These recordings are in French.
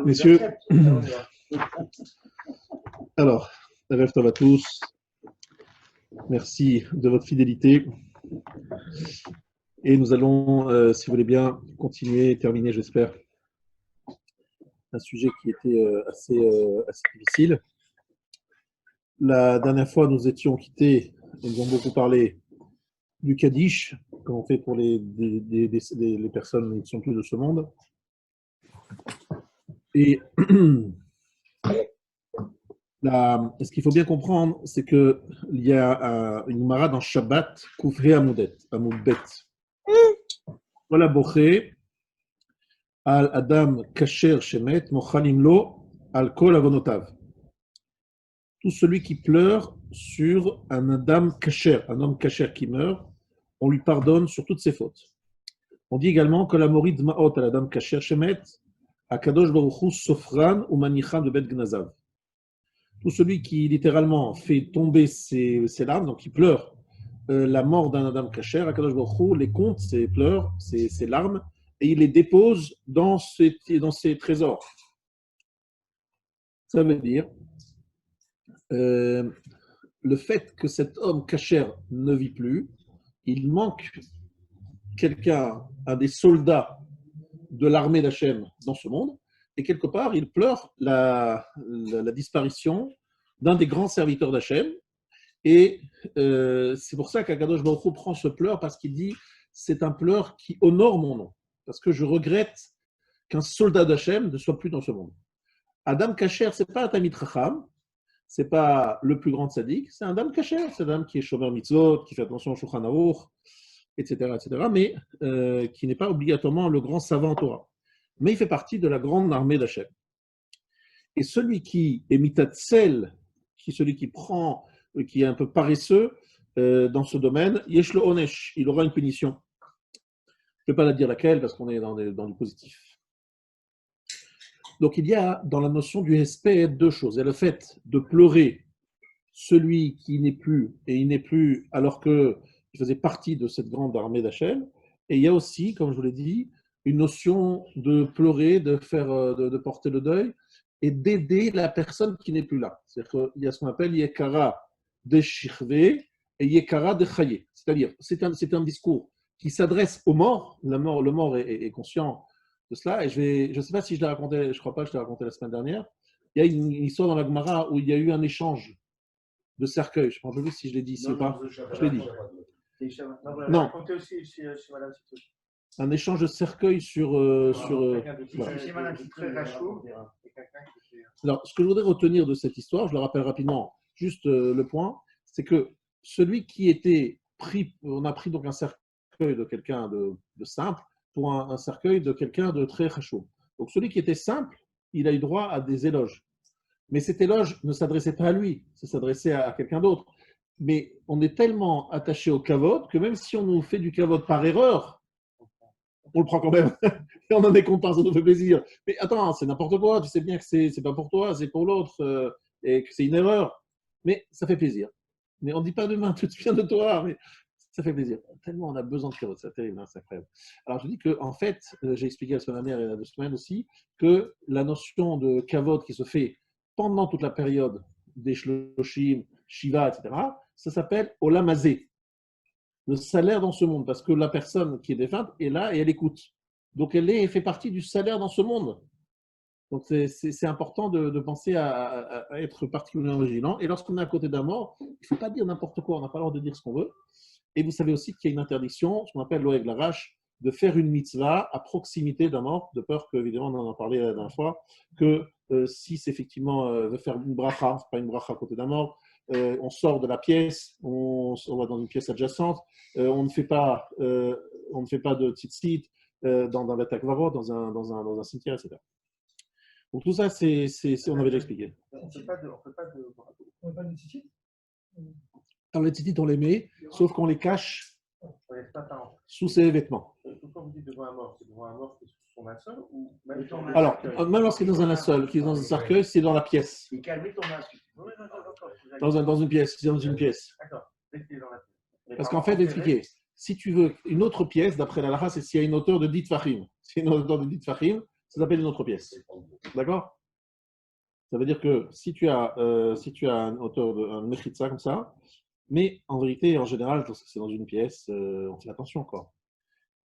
Messieurs, alors, Erev Tov à tous, merci de votre fidélité. Et nous allons, si vous voulez bien, continuer, terminer, j'espère, un sujet qui était assez difficile. La dernière fois, nous étions quittés, et nous avons beaucoup parlé du Kaddish, comme on fait pour les personnes qui ne sont plus de ce monde. Et ce qu'il faut bien comprendre, c'est qu'il y a une Gemara dans Shabbat, Koufré Amoudbet. Voilà, Boché, Al Adam Kasher Shemet, Mochalim Lo, Al Kol Avonotav. Tout celui qui pleure sur un Adam Kasher, un homme Kasher qui meurt, on lui pardonne sur toutes ses fautes. On dit également que la Morid Ma'ot Al Adam Kasher Shemet, Akadosh Baruch Hu Sofran ou Manichan de Bet Gnazav. Tout celui qui littéralement fait tomber ses larmes, donc qui pleure la mort d'un Adam Kasher, Akadosh Baruch Hu les compte, ses pleurs, ses larmes, et il les dépose dans ses trésors. Ça veut dire le fait que cet homme Kasher ne vit plus, il manque quelqu'un, un des soldats de l'armée d'Hachem dans ce monde, et quelque part, il pleure la disparition d'un des grands serviteurs d'Hachem. Et c'est pour ça qu'Akadosh Baruch Hu prend ce pleur, parce qu'il dit c'est un pleur qui honore mon nom, parce que je regrette qu'un soldat d'Hachem ne soit plus dans ce monde. Adam Kasher, ce n'est pas un Talmid Chacham, ce n'est pas le plus grand tzaddik, c'est un Adam Kasher, c'est un Adam qui est shomer mitzvot, qui fait attention au Shulchan Aruch, etc., mais qui n'est pas obligatoirement le grand savant en Torah. Mais il fait partie de la grande armée d'Hachem. Et celui qui est mitatzel, celui qui prend, qui est un peu paresseux dans ce domaine, yeshlo onesh, il aura une punition. Je ne vais pas la dire laquelle parce qu'on est dans le positif. Donc il y a dans la notion du respect deux choses. Il y a le fait de pleurer celui qui n'est plus, et il n'est plus alors qu'il faisait partie de cette grande armée d'Hachem. Et il y a aussi, comme je vous l'ai dit, une notion de pleurer, de porter le deuil et d'aider la personne qui n'est plus là. C'est-à-dire qu'il y a ce qu'on appelle Yekara de Shirvé et Yekara de Chaye. C'est-à-dire, c'est un discours qui s'adresse aux morts. Le mort est conscient de cela. Et je ne sais pas si je l'ai raconté, je ne crois pas que je l'ai raconté la semaine dernière. Il y a une histoire dans la Gemara où il y a eu un échange de cercueil. Je ne sais pas si je l'ai dit ici ou pas. Je l'ai dit. Non. Un échange de cercueil sur. Alors, ce que je voudrais retenir de cette histoire, je le rappelle rapidement, juste le point, c'est que celui qui était pris, on a pris donc un cercueil de quelqu'un de simple pour un cercueil de quelqu'un de très chachou. Donc, celui qui était simple, il a eu droit à des éloges. Mais cet éloge ne s'adressait pas à lui, ça s'adressait à quelqu'un d'autre. Mais on est tellement attaché au kavod que même si on nous fait du kavod par erreur, on le prend quand même. Et on en est content, ça nous fait plaisir. Mais attends, c'est n'importe quoi, tu sais bien que c'est pas pour toi, c'est pour l'autre, et que c'est une erreur. Mais ça fait plaisir. Mais on ne dit pas demain, tout bien de toi, mais ça fait plaisir. Tellement on a besoin de kavod, c'est terrible, hein, c'est incroyable. Alors je dis que, en fait, j'ai expliqué la semaine dernière et il y a 2 semaines aussi, que la notion de kavod qui se fait pendant toute la période des Shloshim, Shiva, etc., ça s'appelle Olam Hazé, le salaire dans ce monde, parce que la personne qui est défunte est là et elle écoute. Donc elle fait partie du salaire dans ce monde. Donc c'est important de penser à être particulièrement vigilant. Et lorsqu'on est à côté d'un mort, il ne faut pas dire n'importe quoi, on n'a pas le droit de dire ce qu'on veut. Et vous savez aussi qu'il y a une interdiction, ce qu'on appelle l'Oeg Larash, de faire une mitzvah à proximité d'un mort, de peur que, évidemment, on en a parlé la dernière fois, que si c'est effectivement veut faire une bracha, pas une bracha à côté d'un mort, on sort de la pièce, on va dans une pièce adjacente, on ne fait pas de tzitzit dans un betakvarot, dans un cimetière, etc. Donc tout ça, on avait déjà expliqué. On ne fait pas de tzitzit. Alors les tzitzit, on les met, sauf qu'on les cache sous ses vêtements. Pourquoi vous dites devant un mort? C'est devant un mort qui est sous son linceul ou même alors, même lorsqu'il est dans un linceul, qui est dans un cercueil, c'est dans la pièce. Et calmez ton masque. Dans une pièce, c'est dans une pièce. D'accord. Parce qu'en fait, expliquer, si tu veux une autre pièce, d'après la Lacha, c'est s'il y a une hauteur de 10 Fahim. Si il y a une hauteur de 10 Fahim, ça s'appelle une autre pièce. D'accord? Ça veut dire que si tu as un auteur, un mechitza comme ça, mais en vérité, en général, lorsque c'est dans une pièce, on fait attention, quoi.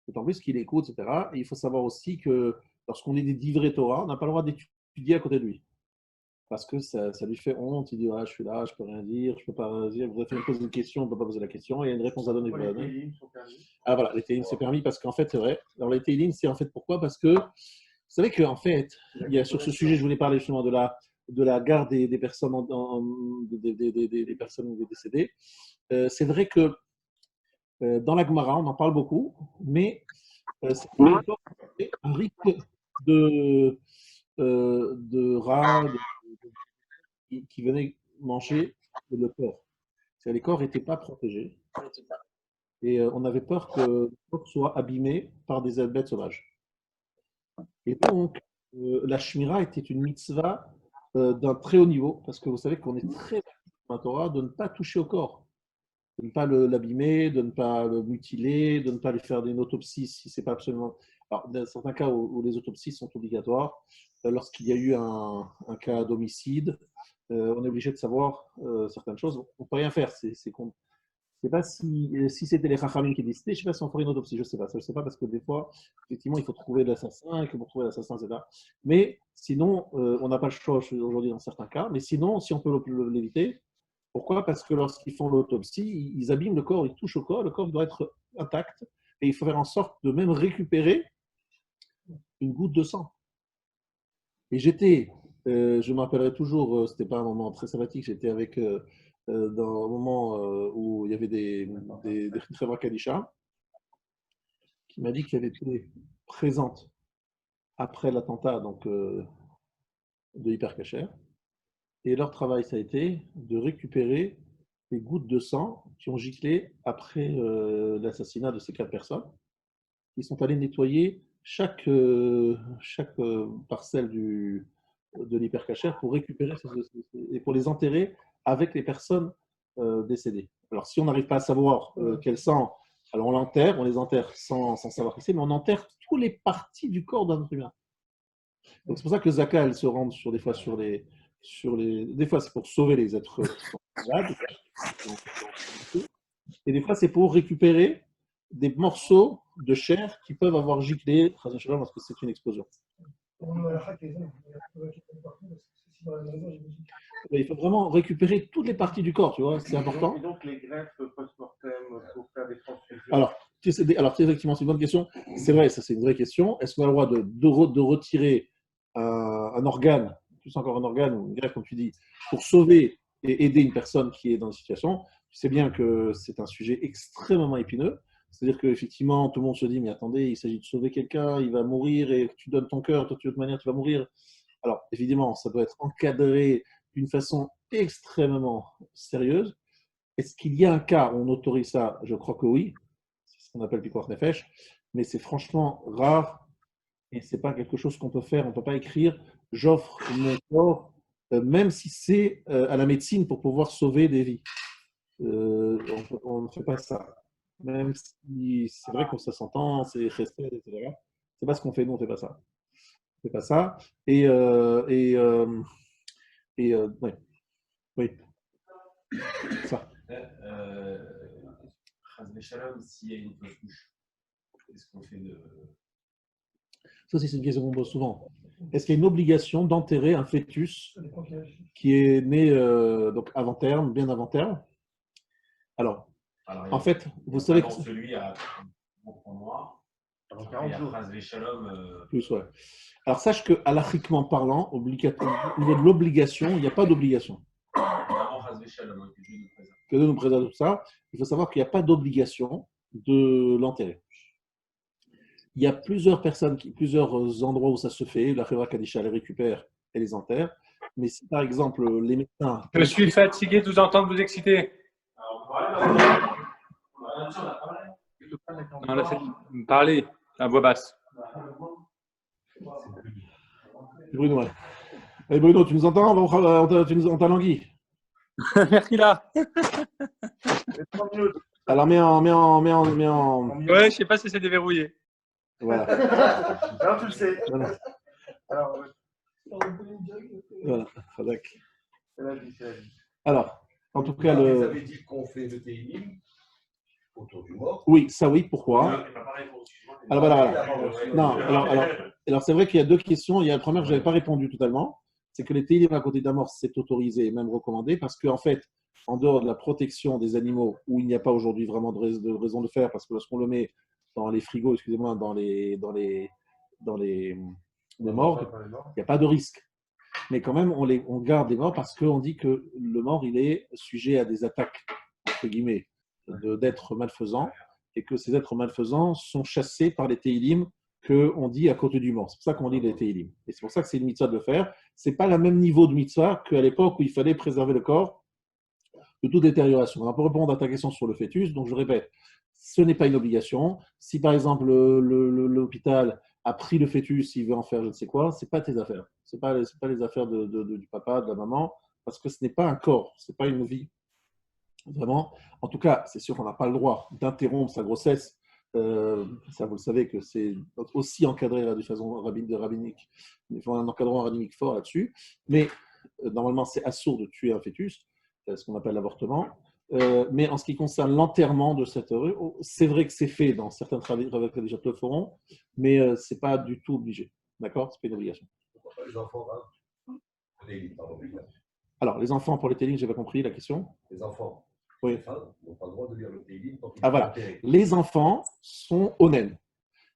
D'autant plus qu'il écoute, etc. Et il faut savoir aussi que lorsqu'on est des divrei Torah, on n'a pas le droit d'étudier à côté de lui. Parce que ça lui fait honte. Il dit ah, je suis là, je peux rien dire, je peux pas dire. Vous avez me poser une question, on ne peut pas poser la question. Il y a une réponse à donner. Les télim sont permis. Ah voilà, les télim c'est permis parce qu'en fait, c'est vrai. Alors les télim, c'est en fait pourquoi? Parce que vous savez qu'en fait, il y a sur ce sujet, je voulais parler justement de la garde des personnes, des personnes décédées. C'est vrai que dans la Gemara, on en parle beaucoup, mais c'est un rite de rats qui venaient manger le corps. Les corps n'étaient pas protégés et on avait peur que le corps soit abîmé par des bêtes sauvages. Et donc, la Shmira était une mitzvah d'un très haut niveau, parce que vous savez qu'on est très dans la Torah de ne pas toucher au corps, de ne pas l'abîmer, de ne pas le mutiler, de ne pas lui faire une autopsie si c'est pas absolument. Alors, dans certains cas où les autopsies sont obligatoires, lorsqu'il y a eu un cas d'homicide, on est obligé de savoir certaines choses. On ne peut rien faire. Je ne sais pas si c'était les Chachamim qui décidaient, je ne sais pas si on ferait une autopsie, je ne sais pas. Ça, je ne sais pas parce que des fois, effectivement, il faut trouver l'assassin et que pour trouver l'assassin, c'est là. Mais sinon, on n'a pas le choix aujourd'hui dans certains cas. Mais sinon, si on peut l'éviter, pourquoi? Parce que lorsqu'ils font l'autopsie, ils abîment le corps, ils touchent au corps, le corps doit être intact et il faut faire en sorte de même récupérer une goutte de sang. Et je me rappellerai toujours, c'était pas un moment très sympathique, j'étais avec dans un moment où il y avait des Chevra Kadisha qui m'a dit qu'elle était présente après l'attentat donc de Hypercacher. Et leur travail, ça a été de récupérer les gouttes de sang qui ont giclé après l'assassinat de ces 4 personnes. Ils sont allés nettoyer chaque parcelle de l'hypercachère pour récupérer et pour les enterrer avec les personnes décédées. Alors, si on n'arrive pas à savoir quel sang, alors on les enterre sans savoir qui c'est, mais on enterre toutes les parties du corps d'un être humain. Donc, c'est pour ça que Zaka, elle se rend des fois des fois, c'est pour sauver les êtres malades, et des fois, c'est pour récupérer des morceaux de chair qui peuvent avoir giclé, parce que c'est une explosion. Il faut vraiment récupérer toutes les parties du corps, tu vois, c'est important. Et donc, les greffes post-mortem pour faire des transfusions. Alors, effectivement, c'est une bonne question. C'est vrai, ça c'est une vraie question. Est-ce qu'on a le droit de retirer un organe, plus encore un organe ou une greffe, comme tu dis, pour sauver et aider une personne qui est dans une situation? Tu sais bien que c'est un sujet extrêmement épineux. C'est-à-dire qu'effectivement, tout le monde se dit, mais attendez, il s'agit de sauver quelqu'un, il va mourir et tu donnes ton cœur, toi, de toute manière, tu vas mourir. Alors, évidemment, ça doit être encadré d'une façon extrêmement sérieuse. Est-ce qu'il y a un cas où on autorise ça? Je crois que oui. C'est ce qu'on appelle Pikuach Nefesh. Mais c'est franchement rare et ce n'est pas quelque chose qu'on peut faire. On ne peut pas écrire « j'offre mon corps », même si c'est à la médecine pour pouvoir sauver des vies. On ne fait pas ça. Même si c'est vrai qu'on se s'entend, c'est resté, etc. C'est pas ce qu'on fait, nous, on ne fait pas ça. On ne fait pas ça. Ouais. Oui. Ça. Shalom, s'il y a une fausse couche, est-ce qu'on fait de. Ça, c'est une question qu'on pose souvent. Est-ce qu'il y a une obligation d'enterrer un fœtus qui est né donc avant terme, bien avant terme? Alors en fait, vous savez que celui à noir, avant 40 jours. Plus, ouais. Alors sache que halachiquement parlant, au niveau de l'obligation, il n'y a pas d'obligation. Que Dieu nous préserve tout ça. Il faut savoir qu'il n'y a pas d'obligation de l'enterrer. Il y a plusieurs endroits où ça se fait. La Chevra Kadisha les récupère et les enterre. Mais si par exemple les médecins. Je suis fatigué de vous entendre vous exciter. Non, là, c'est parler à voix basse. Bruno, ouais. Hey Bruno, tu nous entends? Tu nous entends, Langui? Merci là. Alors mets en. Ouais, je sais pas si c'est déverrouillé. Voilà. Alors tu le sais. Voilà. Alors, Voilà, Fadak. c'est la vie, c'est la vie. Alors, en tout cas, Vous le... avez dit qu'on fait le Télim autour du mort. oui, ça oui, pourquoi? Alors voilà. Non, alors c'est vrai qu'il y a deux questions. Il y a la première que je n'avais pas répondu totalement, c'est que les télim à côté de la mort, c'est autorisé et même recommandé parce qu'en fait, en dehors de la protection des animaux, où il n'y a pas aujourd'hui vraiment de raison de faire, parce que lorsqu'on le met dans les frigos, excusez-moi, dans les morgues, il n'y a pas de risque. Mais quand même, on garde les morts parce qu'on dit que le mort, il est sujet à des attaques, entre guillemets, d'êtres malfaisants, et que ces êtres malfaisants sont chassés par les télim qu'on dit à côté du mort. C'est pour ça qu'on dit les télim. Et c'est pour ça que c'est une mitzvah de le faire. Ce n'est pas le même niveau de mitzvah qu'à l'époque où il fallait préserver le corps de toute détérioration. Alors, pour répondre à ta question sur le fœtus, donc je répète, ce n'est pas une obligation. Si par exemple l'hôpital a pris le fœtus, il veut en faire je ne sais quoi, ce n'est pas tes affaires. Ce n'est pas les affaires du papa, de la maman, parce que ce n'est pas un corps, ce n'est pas une vie. Vraiment, en tout cas, c'est sûr qu'on n'a pas le droit d'interrompre sa grossesse. Ça, vous le savez que c'est aussi encadré de façon rabbinique. Il faut un encadrement rabbinique fort là-dessus. Mais normalement, c'est assourd de tuer un fœtus, ce qu'on appelle l'avortement. Mais en ce qui concerne l'enterrement de cet heureux, c'est vrai que c'est fait dans certains travaux que déjà le feront, mais ce n'est pas du tout obligé. D'accord? Ce n'est pas une obligation. Pourquoi pas les enfants Télim, pardon. Alors, les enfants, pour les télim, je n'ai pas compris la question. Les enfants. Oui. Les femmes n'ont pas le droit de lire le Télim tant qu'ils Ah voilà, les enfants sont onen.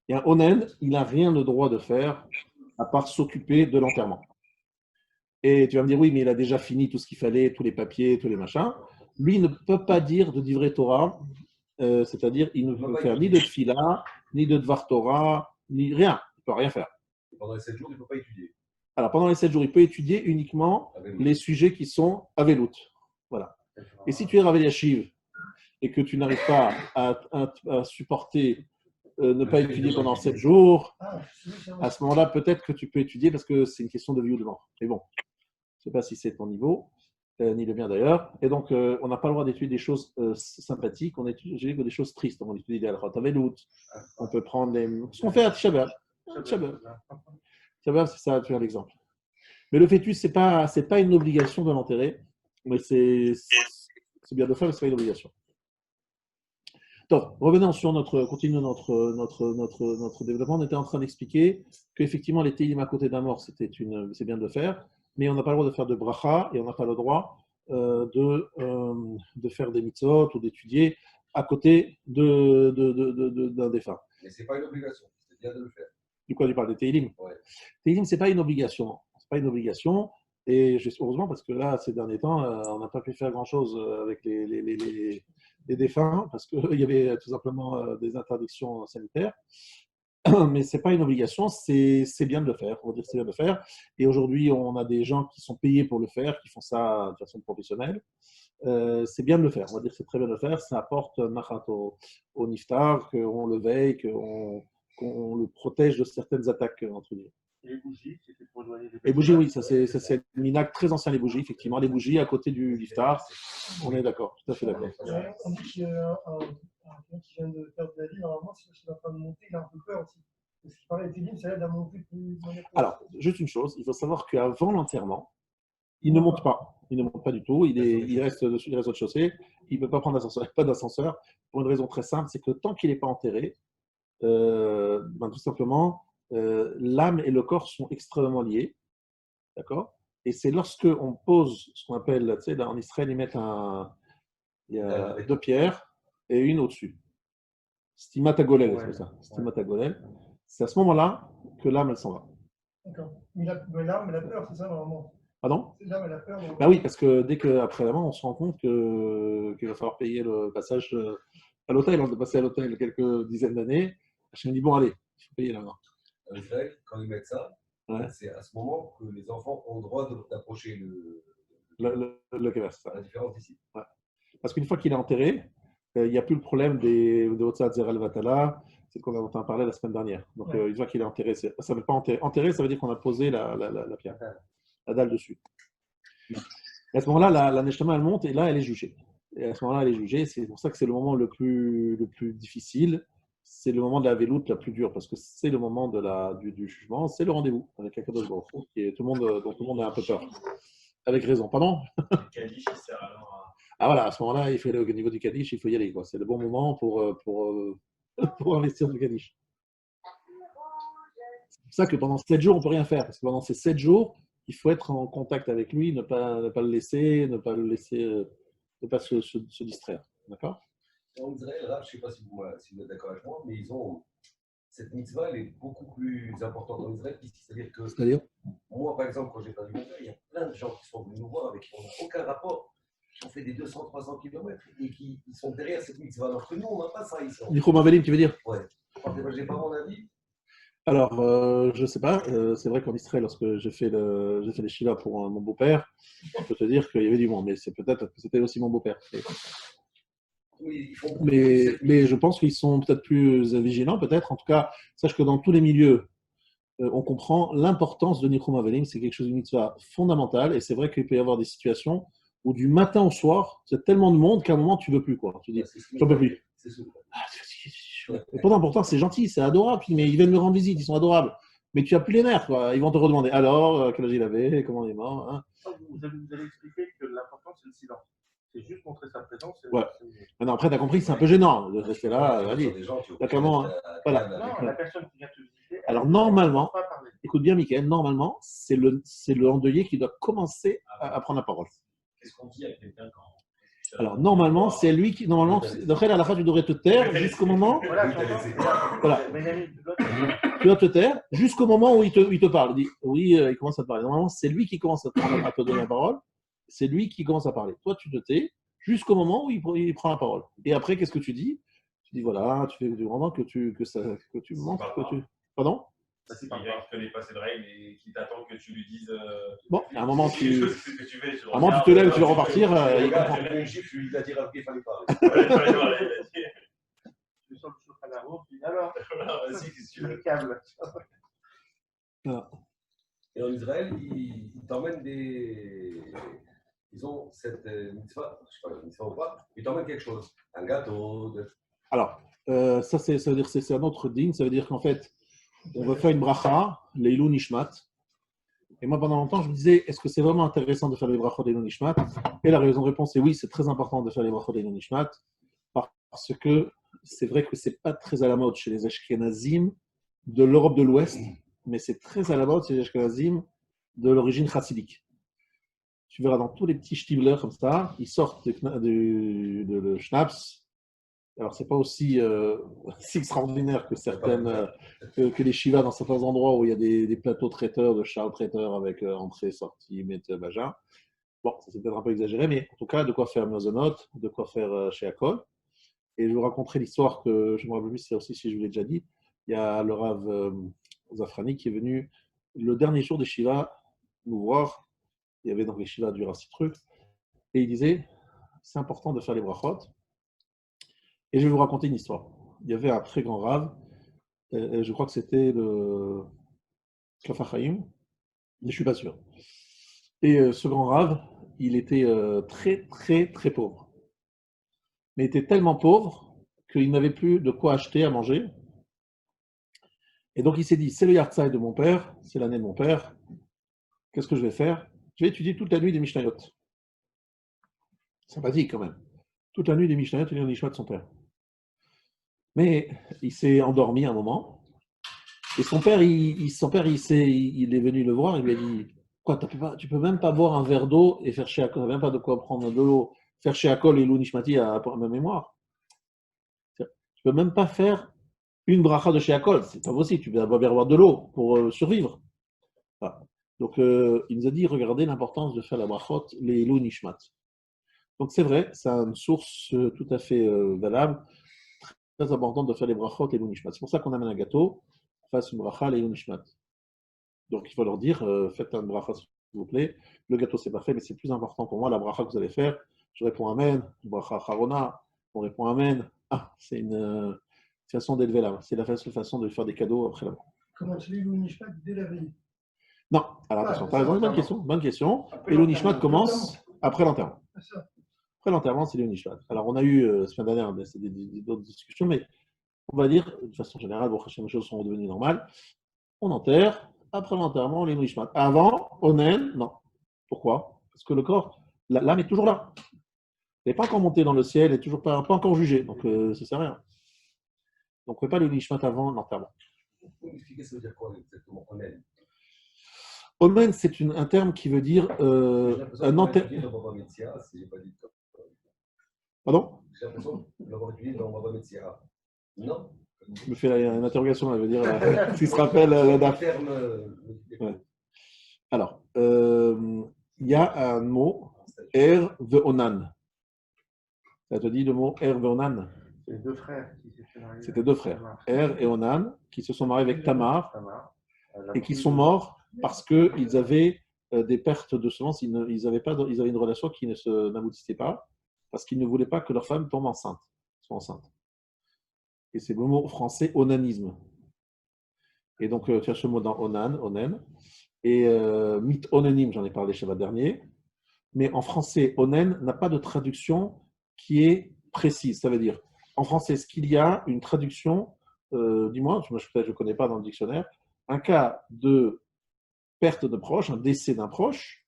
Et un onen, il n'a rien de droit de faire à part s'occuper de l'enterrement. Et tu vas me dire, oui, mais il a déjà fini tout ce qu'il fallait, tous les papiers, tous les machins. Lui, il ne peut pas dire de divrei Torah, c'est-à-dire il ne peut faire ni de tfila, ni de dvar Torah, ni rien. Il ne peut rien faire. Et pendant les 7 jours, il ne peut pas étudier. Alors, pendant les 7 jours, il peut étudier uniquement les sujets qui sont avelout. Voilà. Et si tu es Rav Eliashiv et que tu n'arrives pas à supporter ne pas étudier pendant 7 jours, à ce moment-là, peut-être que tu peux étudier parce que c'est une question de vie ou de mort. Mais bon, je ne sais pas si c'est ton niveau, ni le mien d'ailleurs. Et donc, on n'a pas le droit d'étudier des choses sympathiques, on étudie des choses tristes. On étudie des halachot avelout, on peut prendre des... Ce qu'on fait à Tisha B'Av. Tisha B'Av, c'est ça, tu as l'exemple. Mais le fœtus, ce n'est pas une obligation de l'enterrer, mais c'est bien de le faire, mais ce n'est pas une obligation. Donc, revenons sur continuons notre développement. On était en train d'expliquer qu'effectivement, les télim à côté d'un mort, c'est bien de le faire, mais on n'a pas le droit de faire de bracha et on n'a pas le droit de faire des mitzvot ou d'étudier à côté d'un défunt. Mais ce n'est pas une obligation, c'est bien de le faire. Du quoi tu parles? Des télim? Ouais. Télim, ce n'est pas une obligation. C'est pas une obligation. Et heureusement, parce que là, ces derniers temps, on n'a pas pu faire grand-chose avec les défunts, parce qu'il y avait tout simplement des interdictions sanitaires. Mais ce n'est pas une obligation, c'est bien de le faire. On va dire que c'est bien de le faire. Et aujourd'hui, on a des gens qui sont payés pour le faire, qui font ça de façon professionnelle. C'est bien de le faire. On va dire que c'est très bien de le faire. Ça apporte un nachat au niftar, qu'on le veille, qu'on le protège de certaines attaques, entre guillemets. Les bougies, c'était pour éloigner les Les bougies, oui, ça c'est un minac très ancien, les bougies, effectivement. Les bougies à côté du iftar, on est d'accord, tout à fait d'accord. On dit qu'il y a un qui vient de perdre la vie, normalement, si il est en train de monter, il a un peu peur aussi. Parce qu'il paraît que ça aide à monter plus. Alors, juste une chose, il faut savoir qu'avant l'enterrement, il ne monte pas. Il ne monte pas du tout, il reste au rez-de-chaussée, il ne peut pas prendre d'ascenseur, pas d'ascenseur, pour une raison très simple, c'est que tant qu'il n'est pas enterré, tout simplement, l'âme et le corps sont extrêmement liés, d'accord? Et c'est lorsque on pose ce qu'on appelle, tu sais, en Israël, ils mettent il y a 2 pierres et une au-dessus. Stimat Golel, c'est ça. Stimat Golel. C'est à ce moment-là que l'âme, elle s'en va. D'accord. Mais l'âme, elle a peur, c'est ça, normalement? Pardon? L'âme, elle a peur. Ben oui, parce que dès qu'après la mort, on se rend compte qu'il va falloir payer le passage à l'hôtel. On doit passer à l'hôtel quelques dizaines d'années. Je me dis, bon, allez, il faut payer là-bas. En Israël, quand ils mettent ça, Ouais. c'est à ce moment que les enfants ont le droit d'approcher Le kéver, c'est ça. la différence d'ici. Ouais. Parce qu'une fois qu'il est enterré, il n'y a plus le problème de Hotzat Zeral Vatala, c'est ce qu'on a parlé la semaine dernière. Donc, Ouais. une fois qu'il est enterré, ça ne veut pas enterré. Enterré, ça veut dire qu'on a posé la pierre, la dalle dessus. Et à ce moment-là, la Neshama, elle monte et là, elle est jugée. Et à ce moment-là, elle est jugée. C'est pour ça que c'est le moment le plus difficile. c'est le moment de la veloute la plus dure, parce que c'est le moment du jugement, c'est le rendez-vous avec Akadosh Baruch Hu, dont tout le monde a un peu peur. Avec raison. Pardon? Le Kaddish, il sert alors à. Ah voilà, à ce moment-là, au niveau du Kaddish, il faut y aller, quoi. C'est le bon moment pour investir dans le Kaddish. C'est pour ça que pendant 7 jours, on ne peut rien faire. Parce que pendant ces 7 jours, il faut être en contact avec lui, ne pas le laisser, ne pas se distraire. D'accord? En Israël, Rav, je ne sais pas si vous êtes d'accord avec moi, mais cette mitzvah, elle est beaucoup plus importante en Israël qu'ici. C'est-à-dire que C'est-à-dire? moi, par exemple, quand j'ai perdu mon père, il y a plein de gens qui sont venus nous voir avec qui on n'a aucun rapport, qui ont fait des 200-300 km et qui sont derrière cette mitzvah. Alors que nous, on n'a pas ça ici. Nichum Avelim, tu veux dire? Ouais. Je n'ai pas mon avis. Alors, je ne sais pas. C'est vrai qu'en Israël, lorsque j'ai fait les Shiva pour mon beau-père, je peux te dire qu'il y avait du monde, mais c'est peut-être que c'était aussi mon beau-père. Mais je pense qu'ils sont peut-être plus vigilants, peut-être. En tout cas, sache que dans tous les milieux, on comprend l'importance de Nichum Avelim. C'est quelque chose d'une mitzvah fondamentale. Et c'est vrai qu'il peut y avoir des situations où du matin au soir, il y a tellement de monde qu'à un moment, tu ne veux plus. Quoi. Tu dis, j'en peux plus. Et pourtant, c'est gentil, c'est adorable. Mais ils viennent me rendre visite, ils sont adorables. Mais tu n'as plus les nerfs. Quoi. Ils vont te redemander alors, quel âge il avait, comment il est mort. Hein. Vous allez expliquer que l'important, c'est le silence. C'est juste montrer sa présence. Ouais. Maintenant, après, tu as compris que c'est un peu gênant de rester là. Vas-y. Voilà. Non, la personne qui vient te visiter. Alors, normalement, écoute bien, Mickaël, normalement, c'est le endeuillé qui doit commencer à prendre la parole. Qu'est-ce qu'on dit à quelqu'un quand. Alors, normalement, c'est lui qui. Normalement, d'après à la fin, tu devrais te taire jusqu'au moment. Voilà. Tu dois te taire jusqu'au moment où il te parle. Il commence à te parler. Normalement, c'est lui qui commence à te donner la parole. C'est lui qui commence à parler. Toi, tu te tais jusqu'au moment où il prend la parole. Et après, qu'est-ce que tu dis? Tu dis voilà, tu fais vraiment que tu montres que tu. Pardon? Ça, c'est quelqu'un qui ne connaît pas cette règle et qui t'attend que tu lui dises. Bon, à un moment, tu te lèves, tu veux repartir. Il comprend. Il a dit qu'il ne fallait pas. Tu sens le chauffe à la roue, tu dis alors. Vas-y, qu'est-ce que tu veux? Le câble. Voilà. Et en Israël, ils t'emmènent des. Ils ont cette mitzvah, je ne sais pas la mitzvah ou pas, ils t'emmènent quelque chose. Un gâteau. Alors, ça veut dire c'est un autre din. Ça veut dire qu'en fait, on veut faire une bracha, Leilou Nishmat. Et moi, pendant longtemps, je me disais, est-ce que c'est vraiment intéressant de faire les brachot Leilou Nishmat? Et la raison de réponse est oui, c'est très important de faire les brachot Leilou Nishmat, parce que c'est vrai que ce n'est pas très à la mode chez les Ashkenazim de l'Europe de l'Ouest, mais c'est très à la mode chez les Ashkenazim de l'origine chassidique. Tu verras dans tous les petits shtibler comme ça, ils sortent de schnapps. Alors, ce n'est pas aussi extraordinaire que certaines, que les shivas dans certains endroits où il y a des plateaux traiteurs, de Charles traiteur avec entrée, sortie, mette, vagin. Bon, ça c'est peut-être un peu exagéré, mais en tout cas, de quoi faire Mozonot, de quoi faire chez Akol. Et je vous raconterai l'histoire que je me rappelle plus, c'est aussi si je vous l'ai déjà dit. Il y a le Rav Zafrani qui est venu le dernier jour des shivas nous voir. Il y avait donc les shivas du Rav Citruc. Et il disait, c'est important de faire les brachot. Et je vais vous raconter une histoire. Il y avait un très grand rave, je crois que c'était le Kafar Chaim, mais je ne suis pas sûr. Et ce grand rave, il était très, très, très pauvre. Mais il était tellement pauvre qu'il n'avait plus de quoi acheter à manger. Et donc il s'est dit, c'est le Yartzai de mon père, c'est l'année de mon père, qu'est-ce que je vais faire? Je vais étudier toute la nuit des Mishnayot. Sympathique quand même. Toute la nuit des Mishnayot et les Nishmat de son père. Mais il s'est endormi un moment. Et son père, il est venu le voir. Il lui a dit, quoi, tu peux même pas boire un verre d'eau et faire chez Akol, tu n'as même pas de quoi prendre de l'eau, faire chez Akol et Lou Nishmati à ma mémoire. Tu peux même pas faire une bracha de chez Akol. C'est pas possible. Tu vas bien boire de l'eau pour survivre. Voilà. Donc, il nous a dit, regardez l'importance de faire la brachot, les Lou Nishmat. Donc, c'est vrai, c'est une source tout à fait valable. Très important de faire les brachot et l'unishmat. C'est pour ça qu'on amène un gâteau, fasse une bracha et l'unishmat. Donc il faut leur dire, faites un bracha s'il vous plaît. Le gâteau c'est parfait, mais c'est plus important pour moi la bracha que vous allez faire. Je réponds amen, bracha charona, on répond amen. Ah, c'est une façon d'élever l'âme. C'est la seule façon de faire des cadeaux après la mort. Comment tu lis l'unishmat dès la veille? Non, alors attention, tu as raison, bonne question. Et l'unishmat commence après l'enterrement. Après l'enterrement, c'est l'unishmat. Alors, on a eu, semaine dernière, d'autres discussions, mais on va dire, de façon générale, bon, les choses sont redevenues normales, on enterre, après l'enterrement, on les nishmat. Avant, onen, non. Pourquoi? Parce que le corps, l'âme est toujours là. Elle n'est pas encore montée dans le ciel, elle n'est toujours pas encore jugée, donc ça sert à rien. Donc on ne fait pas le nishmat avant l'enterrement. Vous pouvez m'expliquer ce que ça veut dire quoi exactement, onen? Onen, c'est un terme qui veut dire J'ai l'impression un qu'on l'a enterrement. étudié dans Baba Metzia, si je n'ai pas dit de Pardon? J'ai l'impression de l'avoir étudié dans Baba Metzia. Non? Je me fais une interrogation, là, je veux dire, s'il se rappelle la date. Terme, Ouais. Alors, il y a un mot, Er ve'onan. Ça te dit le mot Er ve'onan? C'est deux frères qui s'étaient mariés. C'était deux frères, Er et Onan, qui se sont mariés avec Tamar Tamar, et qui sont morts parce qu'ils avaient des pertes de semence. Ils avaient une relation qui n'aboutissait pas parce qu'ils ne voulaient pas que leur femme tombe enceinte, soit enceinte. Et c'est le mot français onanisme. Et donc, tu as ce mot dans onan, onen. Et mythe onanim, j'en ai parlé Shabbat dernier. Mais en français, onen n'a pas de traduction qui est précise. Ça veut dire, en français, est-ce qu'il y a une traduction, dis-moi, je ne connais pas dans le dictionnaire, un cas de perte de proche, un décès d'un proche,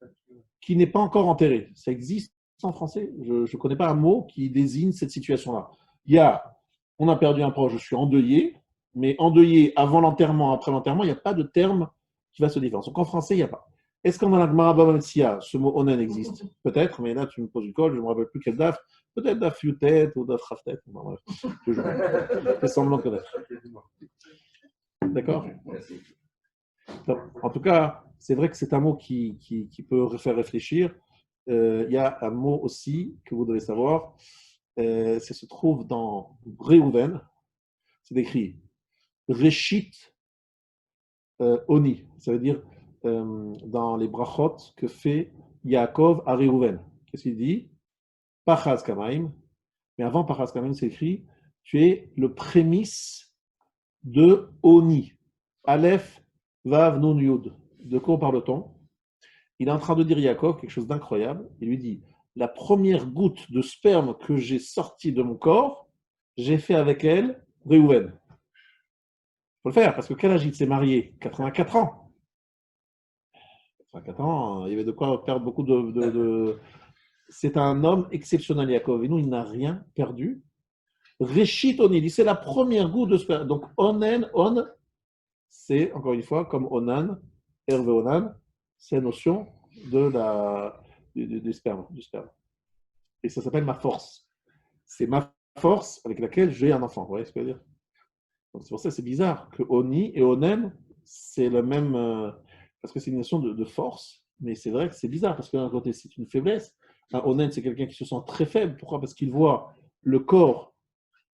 qui n'est pas encore enterré. Ça existe en français? Je ne connais pas un mot qui désigne cette situation-là. Il y a, on a perdu un proche, je suis endeuillé, mais endeuillé avant l'enterrement, après l'enterrement, il n'y a pas de terme qui va se différencier. Donc en français, il n'y a pas. Est-ce qu'en la Gemara Bava Metzia, ce mot onen existe? Peut-être, mais là tu me poses une colle, je ne me rappelle plus quel daf. Peut-être daf Yutet ou daf Raftet. Bon, bref, toujours. Je fais semblant de connaître. D'accord? Merci. Donc, en tout cas, c'est vrai que c'est un mot qui peut faire réfléchir. Il y a un mot aussi que vous devez savoir. Ça se trouve dans Réhouven. C'est écrit Réchit Oni. Ça veut dire dans les brachot que fait Yaakov à Réhouven. Qu'est-ce qu'il dit? Pachaz Kamaim. Mais avant Pachaz Kamaim, c'est écrit tu es le prémisse de Oni. Aleph, Vav, Nun, Yud. De quoi parle-t-on? Il est en train de dire Yaakov quelque chose d'incroyable. Il lui dit la première goutte de sperme que j'ai sortie de mon corps, j'ai fait avec elle Réhouven. Il faut le faire parce que quel âge il s'est marié? 84 ans. 84 ans, il y avait de quoi perdre beaucoup de... C'est un homme exceptionnel, Yaakov. Et nous, il n'a rien perdu. Réchit Oni, c'est la première goutte de sperme. Donc, onen, on, c'est encore une fois comme onan, hervé onan, c'est la notion du sperme, du sperme. Et ça s'appelle ma force. C'est ma force avec laquelle j'ai un enfant. Vous voyez ce que je veux dire? Donc, c'est pour ça que c'est bizarre que oni et onen, c'est le même. Parce que c'est une notion de force, mais c'est vrai que c'est bizarre parce que d'un côté, c'est une faiblesse. Un onen, c'est quelqu'un qui se sent très faible. Pourquoi? Parce qu'il voit le corps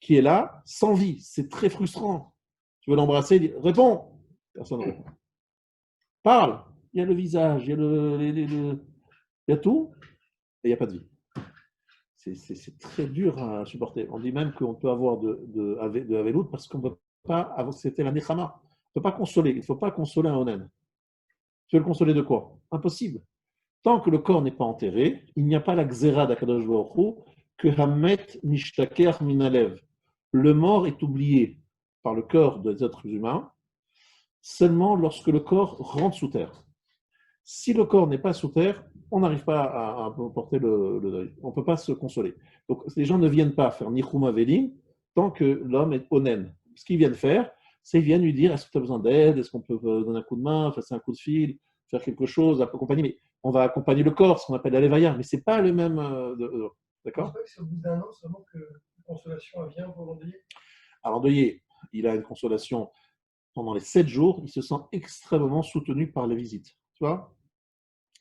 qui est là, sans vie. C'est très frustrant. Tu veux l'embrasser, il dit réponds. Personne ne répond. Parle. Il y a le visage, il y a, il y a tout, et il n'y a pas de vie. C'est très dur à supporter. On dit même qu'on peut avoir de Avelout parce qu'on ne peut pas, c'était la Nechama. On ne peut pas consoler. Il ne faut pas consoler un onen. Tu veux le consoler de quoi? Impossible. Tant que le corps n'est pas enterré, il n'y a pas la xéra d'Akadosh Baruch Hu que Hamet Nishtaker Minalev. Le mort est oublié par le cœur des êtres humains seulement lorsque le corps rentre sous terre. Si le corps n'est pas sous terre, on n'arrive pas à porter le deuil. On ne peut pas se consoler. Donc, les gens ne viennent pas faire Nichum Avelim tant que l'homme est onen. Ce qu'ils viennent faire, c'est qu'ils viennent lui dire est-ce que tu as besoin d'aide? Est-ce qu'on peut donner un coup de main, passer un coup de fil, faire quelque chose, accompagner? Mais on va accompagner le corps, ce qu'on appelle la levaya, mais ce n'est pas le même. D'accord? C'est au bout d'un an seulement que la consolation vient pour l'endeuillé. Alors, l'endeuillé, il a une consolation pendant les 7 jours, il se sent extrêmement soutenu par les visites. Tu vois?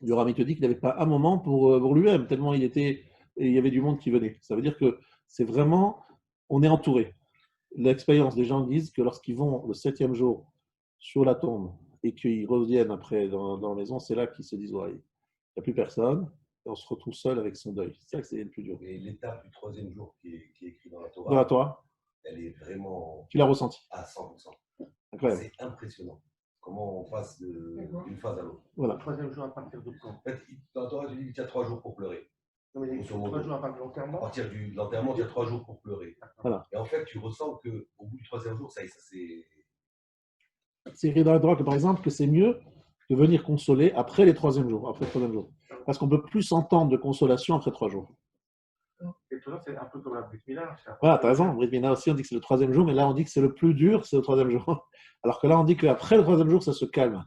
Le Rami te dit qu'il n'avait pas un moment pour lui-même, tellement il y avait du monde qui venait. Ça veut dire que c'est vraiment, on est entouré. L'expérience des gens disent que lorsqu'ils vont le 7e jour sur la tombe et qu'ils reviennent après dans la maison, c'est là qu'ils se disent ouais, il n'y a plus personne et on se retrouve seul avec son deuil. C'est ça que c'est le plus dur. Et l'étape du 3e jour qui est écrit dans la Torah, Voilà, toi, elle est vraiment tu l'as ressenti. à 100%. Incroyable. C'est impressionnant comment on passe d'une phase à l'autre. Voilà. Le troisième jour à partir de quand? En fait, dans la Torah, tu dis qu'il y a 3 jours pour pleurer. Non, mais Grosso 3 modo. jours avant À l'enterrement. partir de l'enterrement, il y a 3 jours pour pleurer. Voilà. Et en fait, tu ressens qu'au bout du 3e jour, ça y est, ça c'est. C'est écrit dans la Torah que, par exemple, que c'est mieux de venir consoler après les 3e jours. Après le 3e jour. Parce qu'on peut plus s'entendre de consolation après 3 jours. Et toi, c'est un peu comme la Brit Mila. Voilà, t'as raison. Brit Mila aussi, on dit que c'est le 3e jour, mais là, on dit que c'est le plus dur, c'est le 3e jour. Alors que là, on dit qu'après le 3e jour, ça se calme.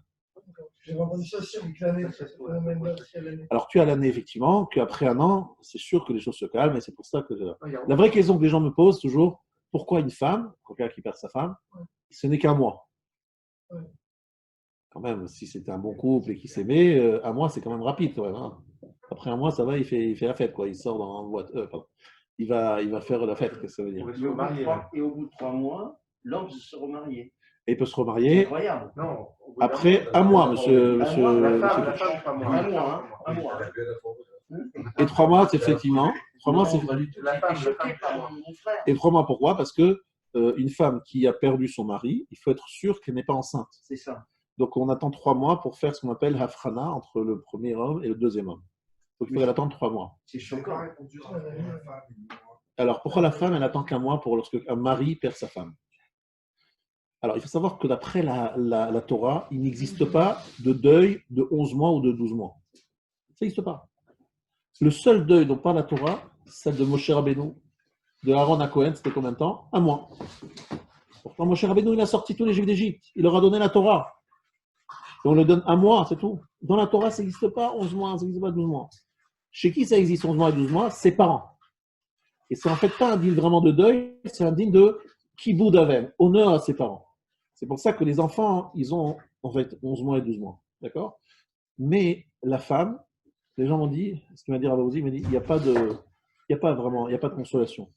J'ai entendu ça aussi avec l'année, ce phénomène-là aussi à l'année. Alors, tu as l'année, effectivement, qu'après un an, c'est sûr que les choses se calment, et c'est pour ça que. Il y a La vraie question que les gens me posent toujours, pourquoi une femme, quelqu'un qui perd sa femme, ce n'est qu'un mois. Ouais. Quand même, si c'était un bon couple et qu'ils s'aimaient, un mois, c'est quand même rapide, quand même. Hein. Après un mois, ça va, il fait la fête, quoi. Il sort dans une boîte. Pardon. Il va faire la fête, qu'est-ce que ça veut dire? Et au bout de 3 mois, l'homme se remarier. Et il peut se C'est remarier incroyable. Non. au bout après d'un un mois, mois, monsieur. La monsieur- la femme, pas moi. Un mois, hein. Un mois. Et 3 mois, c'est effectivement. 3 mois, c'est. La femme, J'étais choqué par mon frère. Et 3 mois, pourquoi? Parce que une femme qui a perdu son mari, il faut être sûr qu'elle n'est pas enceinte. C'est ça. Donc, on attend 3 mois pour faire ce qu'on appelle hafrana entre le premier homme et le deuxième homme. Donc, il faudrait attendre 3 mois. C'est choquant. Alors, pourquoi la femme, elle attend qu'un mois pour lorsque un mari perd sa femme? Alors, il faut savoir que d'après la Torah, il n'existe pas de deuil de 11 mois ou de 12 mois. Ça n'existe pas. Le seul deuil dont parle la Torah, c'est celle de Moshe Rabbeinu, de Aaron à Cohen, c'était combien de temps? Un mois. Pourtant, Moshe Rabbeinu, il a sorti tous les Juifs d'Égypte. Il leur a donné la Torah. Et on le donne un mois, c'est tout. Dans la Torah, ça n'existe pas 11 mois, ça n'existe pas 12 mois. Chez qui ça existe 11 mois et 12 mois? Ses parents. Et c'est en fait pas un deal vraiment de deuil, c'est un deal de kibboud avem, honneur à ses parents. C'est pour ça que les enfants, ils ont en fait 11 mois et 12 mois. D'accord? Mais la femme, les gens m'ont dit, ce qu'il m'a dit Ravaouzi, il m'a dit, il n'y a pas de consolation.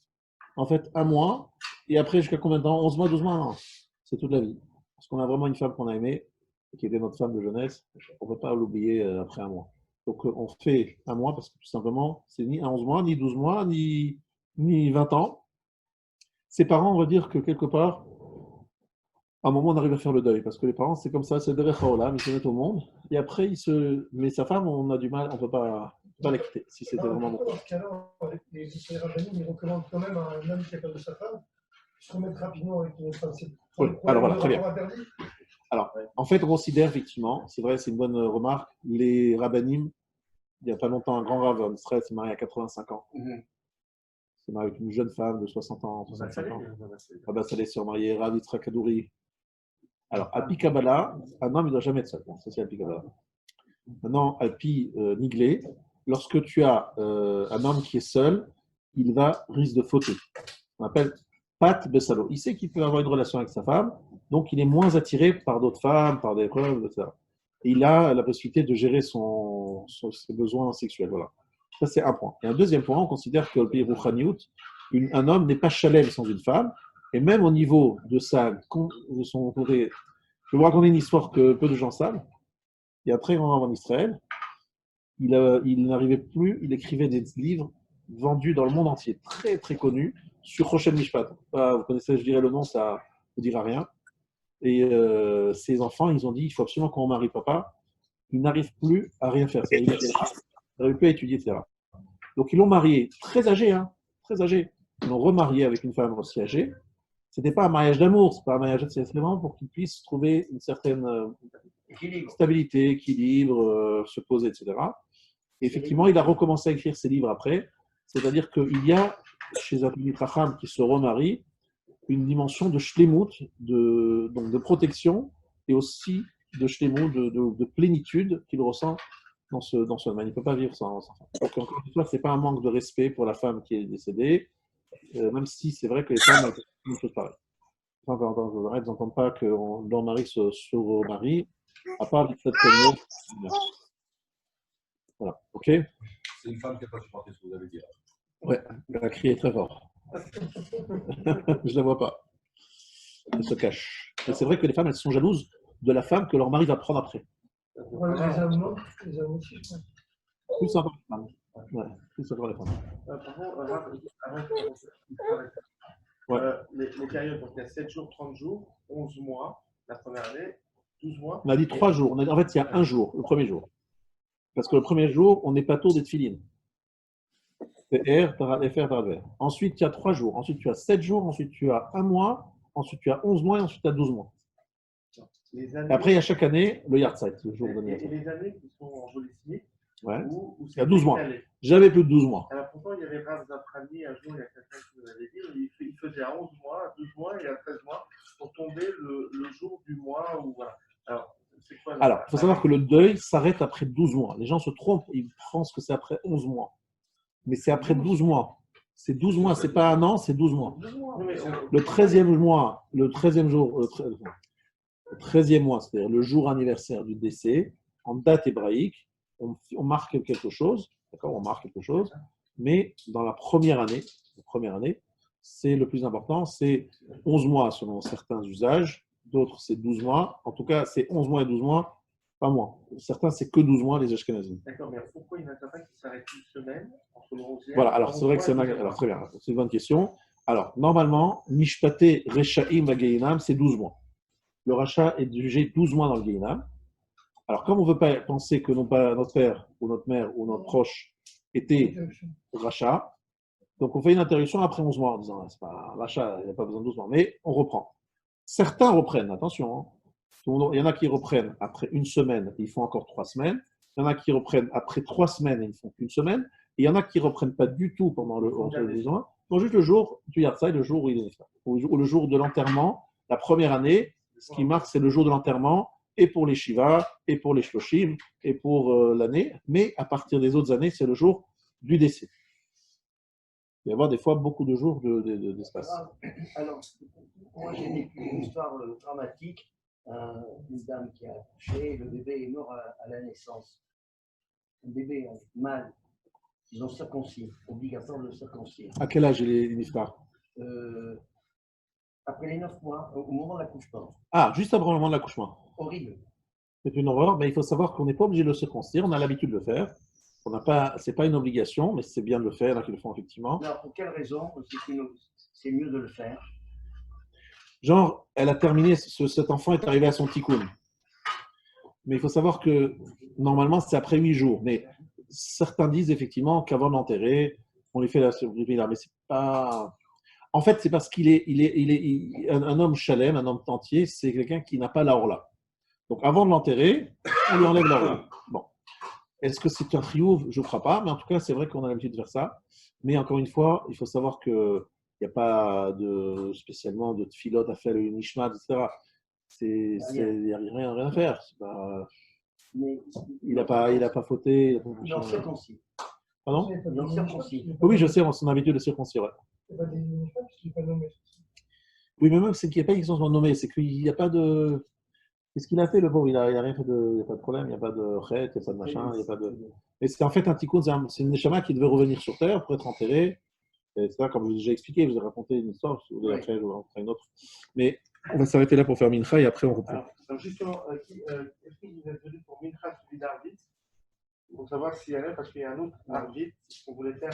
En fait, un mois, et après jusqu'à combien de temps? 11 mois, 12 mois? Non, c'est toute la vie. Parce qu'on a vraiment une femme qu'on a aimée, qui était notre femme de jeunesse, on ne peut pas l'oublier après un mois. Donc on fait un mois parce que tout simplement, c'est ni 11 mois, ni 12 mois, ni 20 ans. Ses parents, on va dire que quelque part, à un moment, on arrive à faire le deuil. Parce que les parents, c'est comme ça, c'est derech haolam, ils se mettent au monde. Et après, mais sa femme, on a du mal, on ne peut pas la quitter. Si c'était vraiment bon. Dans ce cas-là, les rabbinim, ils recommandent quand même à un homme qui a perdu sa femme de se remettre rapidement avec une femme. Oui, alors voilà, très bien. Alors, en fait, on considère effectivement, c'est vrai, c'est une bonne remarque, les rabbinim, il n'y a pas longtemps, un grand rav en Israël s'est marié à 85 ans. Il s'est marié avec une jeune femme de 60 ans, 65 ans. Rabbi Saleh s'est remarié, Rav Yitzhak Hadouri. Alors, Alpi Kabbalah, un homme, il ne doit jamais être seul. Bon, ça, c'est Alpi Kabbalah. Maintenant, Alpi Niglé, lorsque tu as un homme qui est seul, il risque de fauter. On appelle Pat Bessalo. Il sait qu'il peut avoir une relation avec sa femme, donc il est moins attiré par d'autres femmes, par des preuves, etc. Et il a la possibilité de gérer ses besoins sexuels. Voilà. Ça, c'est un point. Et un deuxième point, on considère que le pays Rouchaniout, un homme n'est pas chalem sans une femme, et même au niveau de son côté. Je vais vous raconter une histoire que peu de gens savent. Il y a un très grand homme en Israël. Il n'arrivait plus, il écrivait des livres vendus dans le monde entier, très très connus, sur Rochel Mishpat. Vous connaissez, je dirais le nom, ça ne vous dira rien. Et ses enfants, ils ont dit, il faut absolument qu'on marie papa. Il n'arrive plus à rien faire. Il n'arrive plus à étudier, etc. Donc ils l'ont marié, très âgé, hein, très âgé. Ils l'ont remarié avec une femme aussi âgée. Ce n'était pas un mariage d'amour, c'est pas un mariage, c'est vraiment pour qu'il puisse trouver une certaine stabilité, équilibre, se poser, etc. Et effectivement, il a recommencé à écrire ses livres après. C'est-à-dire qu'il y a, chez un Racham qui se remarie, une dimension de shlemut, donc de protection, et aussi de shlemut, de plénitude qu'il ressent dans ce domaine. Il ne peut pas vivre sans femme. Donc, encore une fois, ce n'est pas un manque de respect pour la femme qui est décédée, même si c'est vrai que les femmes ont une chose pareille. Enfin, ils n'entendent pas que leur mari se remarie, à part les fêtes comme voilà, ok? C'est une femme qui n'a pas supporté ce que vous avez dit. Ouais, elle a crié très fort. Je ne la vois pas. Elle se cache. Et c'est vrai que les femmes, elles sont jalouses de la femme que leur mari va prendre après. Ouais, les hommes aussi, je pense. Plus encore les femmes. Ouais, plus encore les femmes. Les périodes, donc il y a 7 jours, 30 jours, 11 mois, la première année, 12 mois. On a dit 3 jours. En fait, il y a un jour, le premier jour. Parce que le premier jour, on n'est pas tôt des tefilines. Ensuite, tu as 3 jours. Ensuite, tu as 7 jours. Ensuite, tu as un mois. Ensuite, tu as 11 mois. Et ensuite, tu as 12 mois. Les Et années, après, il y a chaque année le Yahrzeit, le jour de et l'anniversaire. les années qui sont en polysémique, Ouais. où Il y a 12 mois. décalé. Jamais plus de 12 mois. Alors pourtant, il y avait Rav Zaprani, un jour, il y a quelqu'un qui nous avait dit, il faisait à 11 mois, à 12 mois et à 13 mois pour tomber le jour du mois. Ou, voilà. Alors, c'est quoi Alors, il faut savoir que le deuil s'arrête après 12 mois. Les gens se trompent, ils pensent que c'est après 11 mois. Mais c'est après 12 mois. C'est 12 mois, c'est pas un an, c'est 12 mois. Le 13e mois, le 13e jour, le 13e mois, c'est-à-dire le jour anniversaire du décès, en date hébraïque, on marque quelque chose, d'accord, on marque quelque chose, mais dans la première année, c'est le plus important, c'est 11 mois selon certains usages, d'autres c'est 12 mois, en tout cas c'est 11 mois et 12 mois, pas moins. Certains c'est que 12 mois les Ashkenazim. D'accord, mais pourquoi il y en a certains qui s'arrêtent une semaine entre le 11e Voilà, alors c'est vrai que c'est alors, très bien, c'est une bonne question. Alors, normalement, Mishpaté Rechaim Vageinam, c'est 12 mois. Le rachat est jugé 12 mois dans le Geinam. Alors, comme on ne veut pas penser que non pas notre père ou notre mère ou notre proche était rachat, donc on fait une interruption après 11 mois en disant c'est pas un rachat, il n'y a pas besoin de 12 mois, mais on reprend. Certains reprennent, attention, hein. Il y en a qui reprennent après une semaine, ils font encore 3 semaines. Il y en a qui reprennent après 3 semaines et ils ne font qu'une semaine. Et il y en a qui ne reprennent pas du tout pendant entre les 12 mois. Ils font juste le jour du Yahrzeit, le jour où il est né, ou le jour de l'enterrement, la première année. Ce qui marque, c'est le jour de l'enterrement, et pour les Shiva, et pour les Shloshim, et pour l'année. Mais à partir des autres années, c'est le jour du décès. Il va y avoir des fois beaucoup de jours d'espace. Alors, moi j'ai vécu une histoire dramatique. Une dame qui a accouché, le bébé est mort à la naissance. Le bébé mâle, ils ont circoncis, obligatoire de le circoncire. À quel âge est l'histoire? Après les 9 mois, au moment de l'accouchement. Ah, juste après le moment de l'accouchement. Horrible. C'est une horreur, mais il faut savoir qu'on n'est pas obligé de le circoncire, on a l'habitude de le faire. Ce n'est pas une obligation, mais c'est bien de le faire, il y en a qui le font effectivement. Alors, pour quelle raison c'est mieux de le faire? Genre, elle a terminé, cet enfant est arrivé à son tikkun. Mais il faut savoir que normalement, c'est après 8 jours. Mais certains disent effectivement qu'avant de l'enterrer, on lui fait la surprise. Mais c'est pas. En fait, c'est parce qu'il est un homme chalem, un homme entier, c'est quelqu'un qui n'a pas la orla. Donc avant de l'enterrer, on lui enlève la orla. Bon. Est-ce que c'est un triomphe? Je ne crois pas, mais en tout cas, c'est vrai qu'on a l'habitude de faire ça. Mais encore une fois, il faut savoir que il n'y a pas spécialement de filote à faire, une nishmat, etc. Il n'y a rien à faire. Pas... Il n'a pas fauté. Il en circoncis. Pardon? Il en circoncis. Oui, je sais, on s'en a habitué de circoncire. Il n'y a pas des nishmat parce qu'il n'est pas nommé. Oui, mais même, c'est qu'il n'y a pas une question de nommer, c'est qu'il n'y a pas de. Qu'est-ce qu'il a fait, le pauvre? Il n'a rien fait de. Il n'y a pas de problème, il n'y a pas de chet, il n'y a pas de machin, il n'y a pas de. Et c'est en fait un tikkun, c'est une neshama qui devait revenir sur terre pour être enterrée. Et c'est ça, comme je vous ai déjà expliqué, je vous ai raconté une histoire, si vous voulez, après, je vous raconterai une autre. Mais on va s'arrêter là pour faire Mincha et après on reprend. Alors justement, est-ce que vous êtes venu pour Mincha celui d'Arvit? Pour savoir s'il y en a, parce qu'il y a un autre Arvit qu'on voulait faire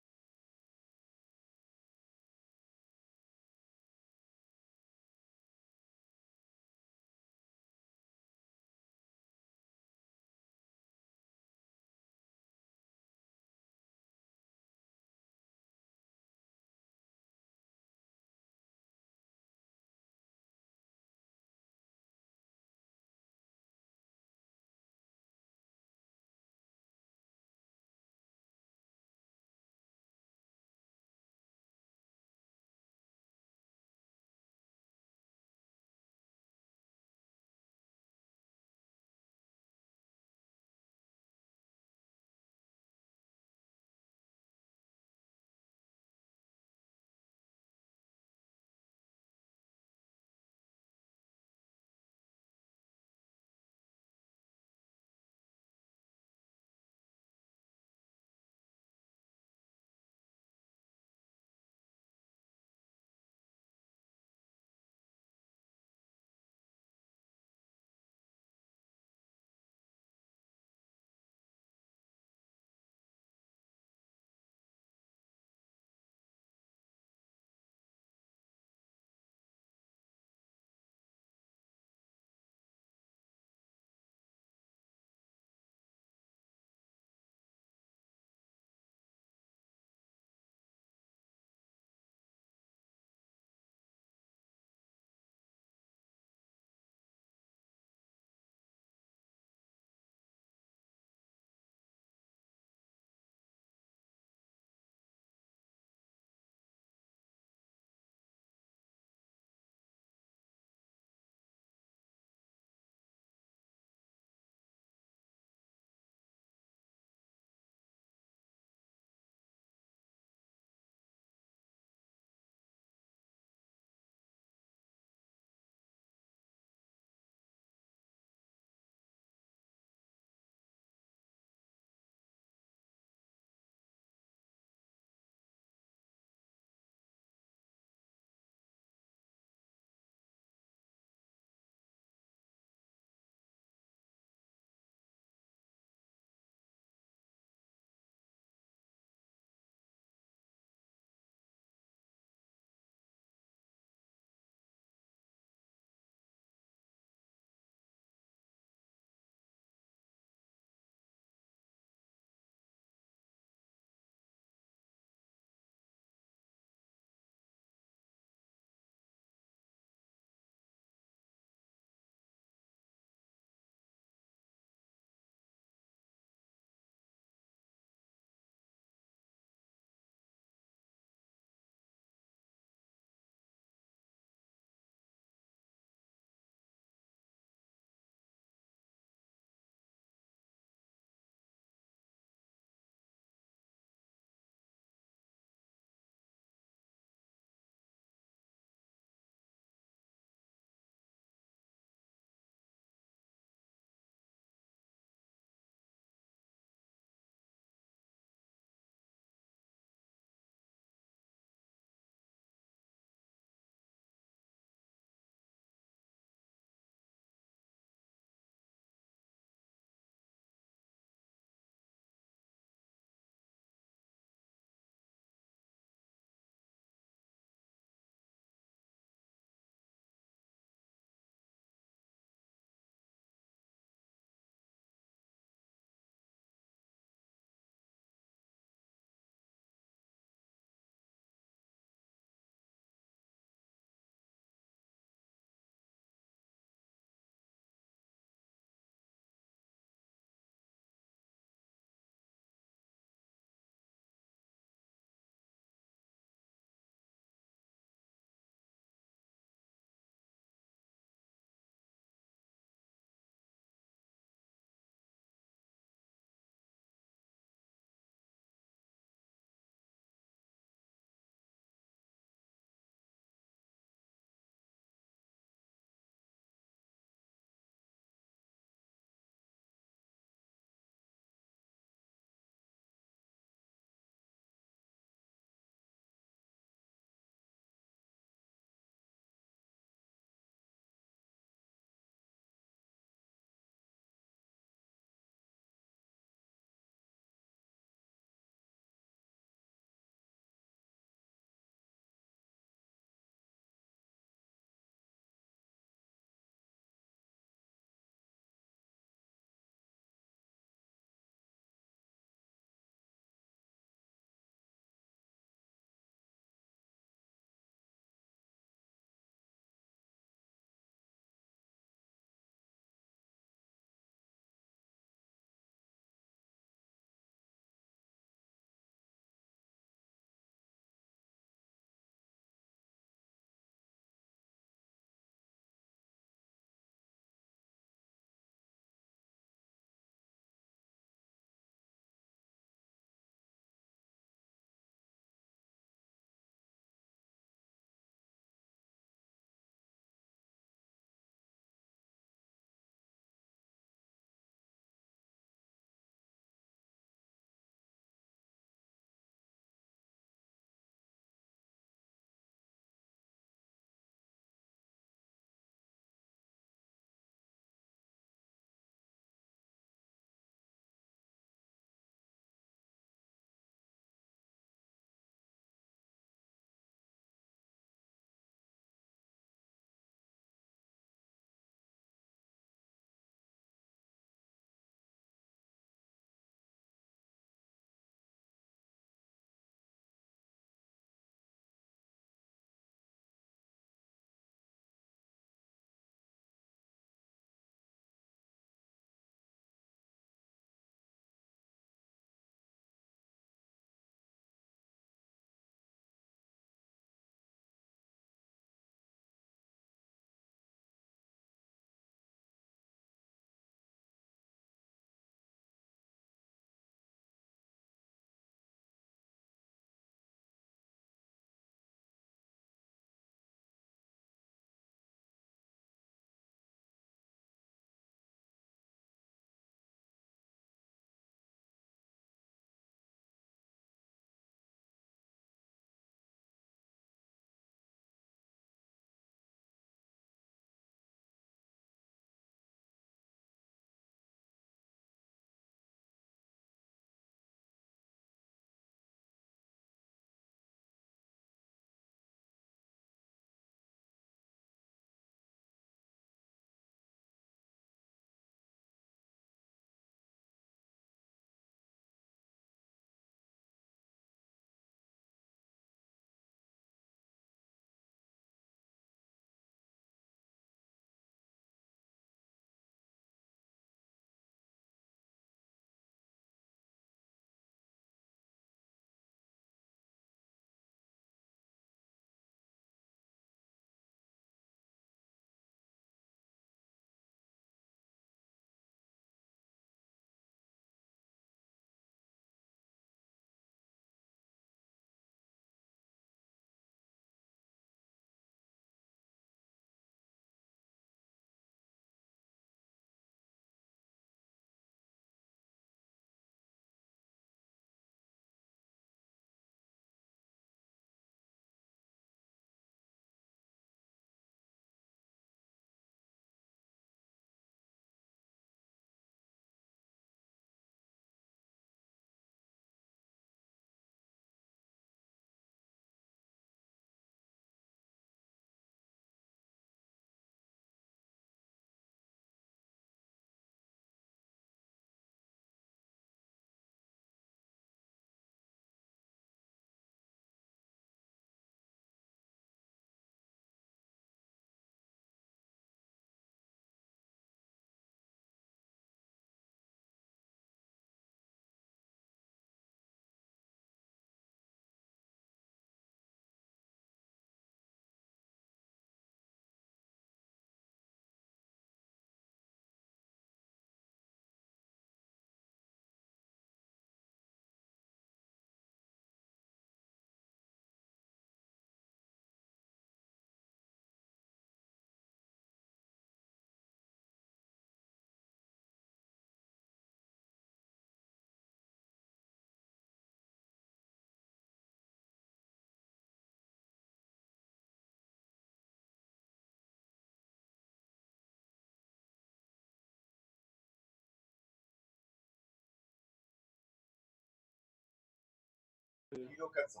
Kilo 400.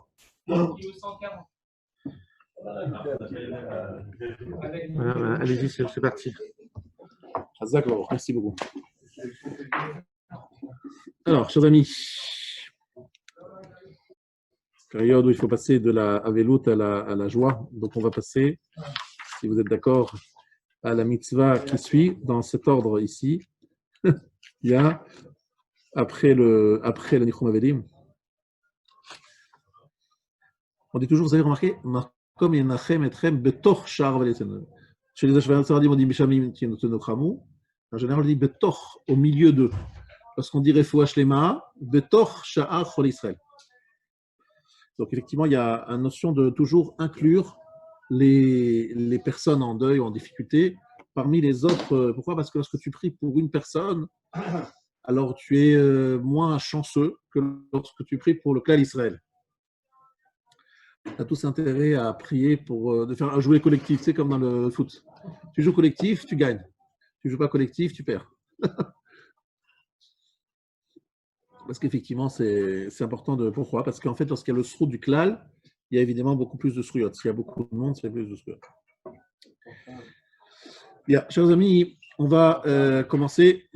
Kilo 140. Voilà, allez-y, c'est parti. D'accord, merci beaucoup. Alors, chers amis, période où il faut passer de la avelout à la joie. Donc, on va passer, si vous êtes d'accord, à la mitzvah qui suit, dans cet ordre ici. Il y a, après le Nichum Avelim, on dit toujours, vous avez remarqué, Makom Yenachem Etrem Betoch Sha'ar Valetzen. Chez les Ashkenazim, on dit Mishamim Tinotenokramu. En général, on dit Betoch, au milieu d'eux. Lorsqu'on dit Refoua Shlema, Betoch Sha'ar Chol Israël. Donc, effectivement, il y a une notion de toujours inclure les personnes en deuil ou en difficulté parmi les autres. Pourquoi? Parce que lorsque tu pries pour une personne, alors tu es moins chanceux que lorsque tu pries pour le clan Israël. Tu as tous intérêt à prier pour de faire un jouer collectif, c'est comme dans le foot. Tu joues collectif, tu gagnes. Tu joues pas collectif, tu perds. Parce qu'effectivement, c'est important de. Pourquoi? Parce qu'en fait, lorsqu'il y a le srout du klal, il y a évidemment beaucoup plus de srouyot. S'il y a beaucoup de monde, c'est plus de srouyot. Bien, chers amis, on va commencer.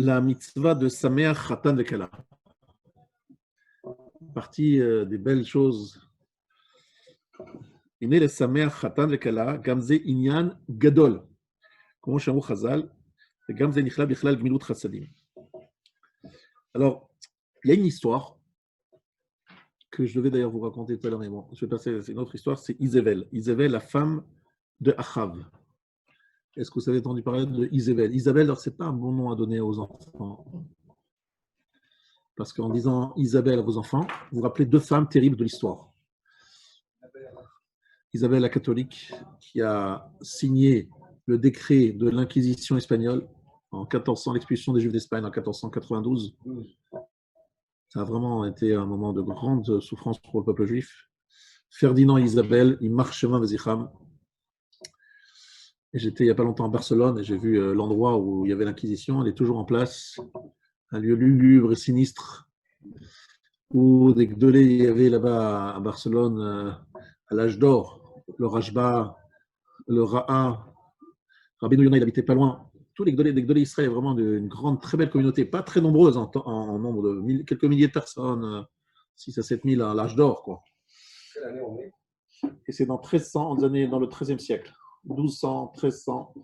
La mitzvah de Sameach Chatan Vekala. Partie des belles choses. Iné le Sameach Chatan Vekala, Gamze Inyan Gadol. Comment Shamou Chazal, Gamze Nichla Bichlal Gmilut Chassadim. Alors, il y a une histoire que je devais d'ailleurs vous raconter tout à l'heure, mais bon, je vais passer, c'est une autre histoire, c'est Isével. Isével, la femme de Achav. Est-ce que vous avez entendu parler de Isével? Isabelle, ce n'est pas un bon nom à donner aux enfants. Parce qu'en disant Isabelle à vos enfants, vous rappelez deux femmes terribles de l'histoire. Isabelle la catholique, qui a signé le décret de l'Inquisition espagnole en 1400, l'expulsion des Juifs d'Espagne en 1492. Ça a vraiment été un moment de grande souffrance pour le peuple juif. Ferdinand et Isabelle, ils marchent chemin Vézicham. Et j'étais il n'y a pas longtemps à Barcelone et j'ai vu l'endroit où il y avait l'Inquisition. Elle est toujours en place. Un lieu lugubre et sinistre où des gdolés il y avait là-bas à Barcelone à l'âge d'or. Le Rajba, le Ra'a, Rabbeinu Yonah, il habitait pas loin. Tous les gdolés Israël, vraiment une grande, très belle communauté, pas très nombreuse en nombre de quelques milliers de personnes, 6 à 7 000 à l'âge d'or, quoi. Quelle année on est? Et c'est dans 1300, dans le XIIIe siècle, 1200, 1300.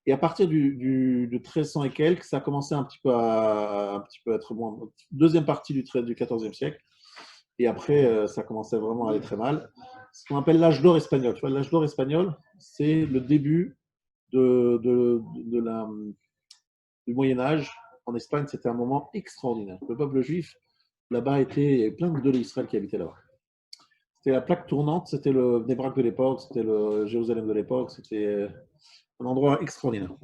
Et à partir de 1300 et quelques, ça a commencé un petit peu à être moins. Deuxième partie du XIVe siècle. Et après, ça commençait vraiment à aller très mal. Ce qu'on appelle l'âge d'or espagnol. Tu vois, l'âge d'or espagnol, c'est le début du Moyen-Âge. En Espagne, c'était un moment extraordinaire. Le peuple juif, là-bas, était plein de l'Israël qui habitaient là-bas. C'était la plaque tournante, c'était le Nebrak de l'époque, c'était le Jérusalem de l'époque, c'était un endroit extraordinaire.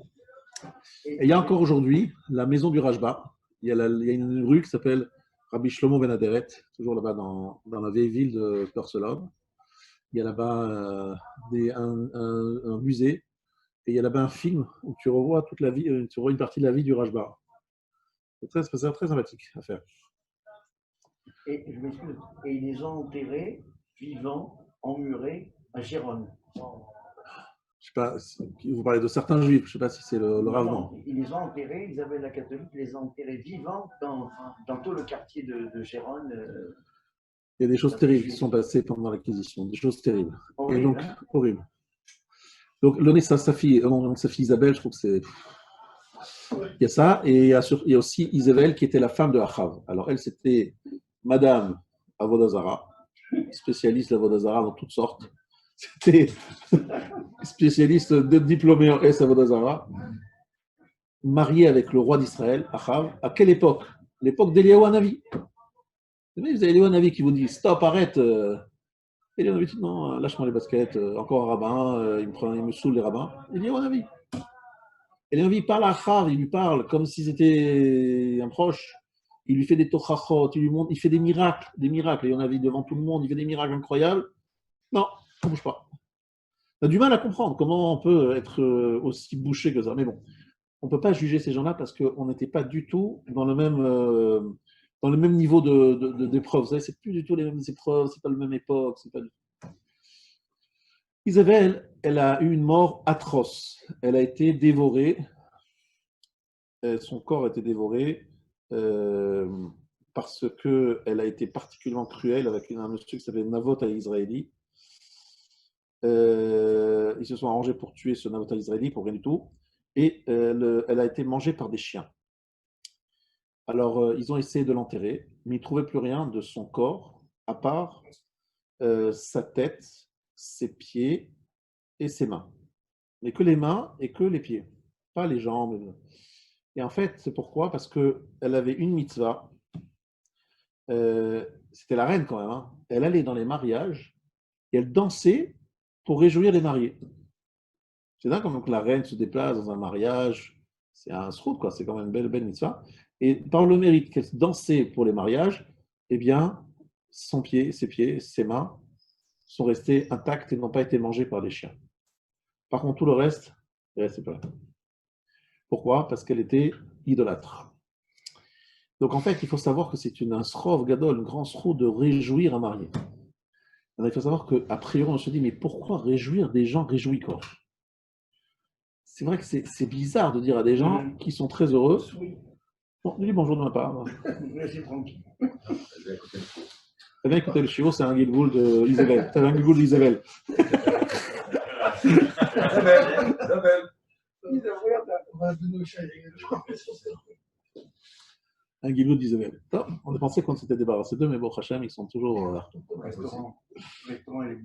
Et il y a encore aujourd'hui la maison du Rajba. Il y a une rue qui s'appelle Rabbi Shlomo Ben Aderet, toujours là-bas dans la vieille ville de Barcelone. Il y a là-bas un musée et il y a là-bas un film où tu revois toute la vie, tu revois une partie de la vie du Rajba. C'est très sympathique à faire. Et je m'excuse. Et ils les ont enterrés vivants, emmurés à Gérone. Je sais pas, vous parlez de certains juifs, je ne sais pas si c'est le Rav, non. Ils les ont enterrés, Isabelle la catholique les a enterrés vivants dans tout le quartier de Gérone. Il y a des choses terribles qui sont passées pendant l'Inquisition, des choses terribles. Horrible, et donc, hein. horrible. Donc, sa fille Isabelle, je trouve que c'est. Il y a ça, et il y a aussi Isabelle qui était la femme de Achav. Alors, elle, c'était Madame Avodazara, spécialiste d'Avodazara dans toutes sortes. C'était spécialiste de diplômé en S. Avodazara, mariée avec le roi d'Israël, Achav. À quelle époque? L'époque d'Eliyahu Hanavi. Vous avez Eliyahu Hanavi qui vous dit stop, arrête. Eliyahu Hanavi dit non, lâche-moi les baskets, encore un rabbin, il me saoule les rabbins. Eliyahu Hanavi. Eliyahu Hanavi parle à Achav, il lui parle comme si c'était un proche. Il lui fait des tochachot, il lui montre, il fait des miracles. Eliyahu Hanavi devant tout le monde, il fait des miracles incroyables. Non, ça ne bouge pas. On a du mal à comprendre comment on peut être aussi bouché que ça. Mais bon, on ne peut pas juger ces gens-là parce qu'on n'était pas du tout dans le même niveau d'épreuve. Vous savez, c'est plus du tout les mêmes épreuves, c'est pas la même époque, c'est pas du tout. Isabelle, elle a eu une mort atroce. Elle a été dévorée. Son corps a été dévoré parce qu'elle a été particulièrement cruelle avec un monsieur qui s'appelait Navot al-Israéli. Ils se sont arrangés pour tuer ce Navot al-Israéli pour rien du tout. Et elle a été mangée par des chiens. Alors, ils ont essayé de l'enterrer, mais ils ne trouvaient plus rien de son corps, à part sa tête, ses pieds et ses mains. Mais que les mains et que les pieds, pas les jambes. Et en fait, c'est pourquoi? Parce qu'elle avait une mitzvah. C'était la reine quand même. Hein. Elle allait dans les mariages et elle dansait pour réjouir les mariés. C'est dingue comme que la reine se déplace dans un mariage. C'est un srout, quoi. C'est quand même une belle mitzvah. Et par le mérite qu'elle dansait pour les mariages, eh bien, ses pieds, ses mains sont restés intacts et n'ont pas été mangés par les chiens. Par contre, tout le reste, il ne restait pas. Pourquoi? Parce qu'elle était idolâtre. Donc en fait, il faut savoir que c'est un srov gadol, un grand srou de réjouir un marié. Alors, il faut savoir qu'à priori, on se dit, mais pourquoi réjouir des gens réjouis, quoi? C'est vrai que c'est bizarre de dire à des gens qui sont très heureux. Bon, dis bonjour de ma part. Laissez tranquille. T'as bien écouté le chiot, c'est un Gilgoul d'Isabelle. T'as un Gilgoul d'Isabelle. Un Gilgoul d'Isabelle. On a pensé qu'on s'était débarrassé d'eux, mais bon, Hachem, ils sont toujours là. Restaurant et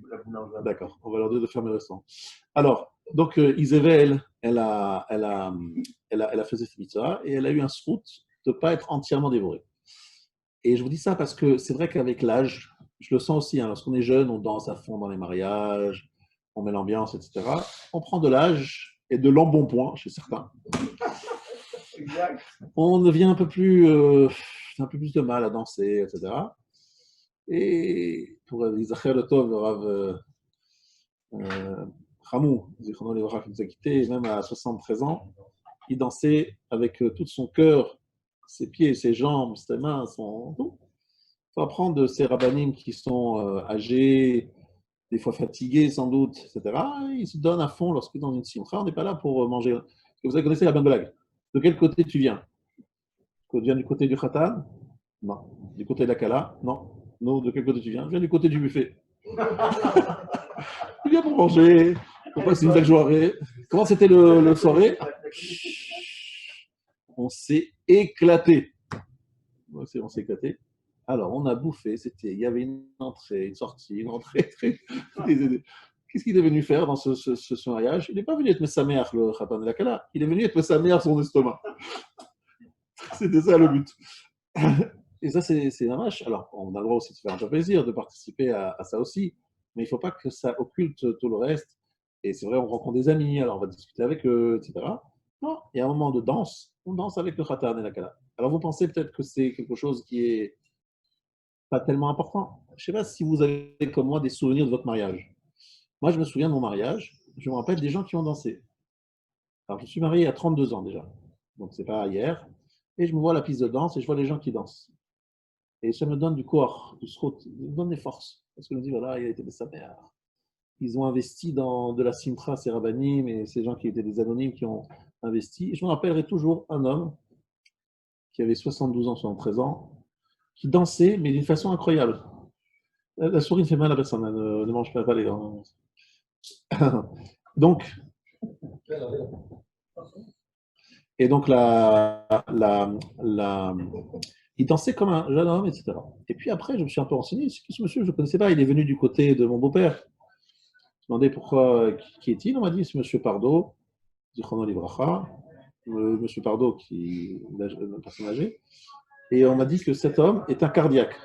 la boulangerie. D'accord, on va leur dire de fermer le restaurant. Alors, donc Isabelle, elle a fait cette mitzvah et elle a eu un srout de ne pas être entièrement dévorée. Et je vous dis ça parce que c'est vrai qu'avec l'âge, je le sens aussi, hein, lorsqu'on est jeune, on danse à fond dans les mariages, on met l'ambiance, etc. On prend de l'âge et de l'embonpoint chez certains. Exact. On devient un peu plus de mal à danser, etc. Et pour Isacher le Tov, le Rav Ramou, qui nous a quittés, même à 73 ans, il dansait avec tout son cœur, ses pieds, ses jambes, ses mains, son tout. Il faut apprendre de ces rabbanim qui sont âgés, des fois fatigués sans doute, etc. Ils se donnent à fond lorsque dans une simcha. On n'est pas là pour manger. Vous connaissez la bonne blague. De quel côté tu viens? Tu viens du côté du khatan? Non. Du côté de la kala? Non. Non, de quel côté tu viens? Je viens du côté du buffet. Tu viens pour manger, pour passer une belle journée. Comment c'était le soirée? On s'est éclaté. On s'est éclaté. Alors, on a bouffé, il y avait une entrée, une sortie, une entrée. Qu'est-ce qu'il est venu faire dans ce mariage? Il n'est pas venu être Messamer, le Khatan de la Kala. Il est venu être Messamer son estomac. C'était ça le but. Et ça, c'est un match. Alors, on a le droit aussi de se faire un peu plaisir, de participer à ça aussi. Mais il ne faut pas que ça occulte tout le reste. Et c'est vrai, on rencontre des amis, alors on va discuter avec eux, etc. Non, il y a un moment de danse, on danse avec le Khatan et la Kala. Alors, vous pensez peut-être que c'est quelque chose qui est pas tellement important. Je ne sais pas si vous avez, comme moi, des souvenirs de votre mariage. Moi, je me souviens de mon mariage. Je me rappelle des gens qui ont dansé. Alors, je suis marié à 32 ans déjà. Donc, ce n'est pas hier. Et je me vois à la piste de danse et je vois les gens qui dansent. Et ça me donne du corps, du srout, ça me donne des forces. Parce que je me dis, voilà, il a été de sa mère. Ils ont investi dans de la simtra, ces rabbanim et ces gens qui étaient des anonymes qui ont investi. Et je me rappellerai toujours un homme qui avait 72 ans, 73 ans, qui dansait, mais d'une façon incroyable. La souris ne fait mal à personne, elle ne mange pas les dents. Donc, et donc il dansait comme un jeune homme, etc. Et puis après, je me suis un peu renseigné. C'est qui ce monsieur? Je ne le connaissais pas. Il est venu du côté de mon beau-père. Je me demandais pourquoi, qui est-il? On m'a dit, c'est monsieur Pardo, Zichrono Livracha, monsieur Pardo, qui est une personne âgée. Et on m'a dit que cet homme est un cardiaque.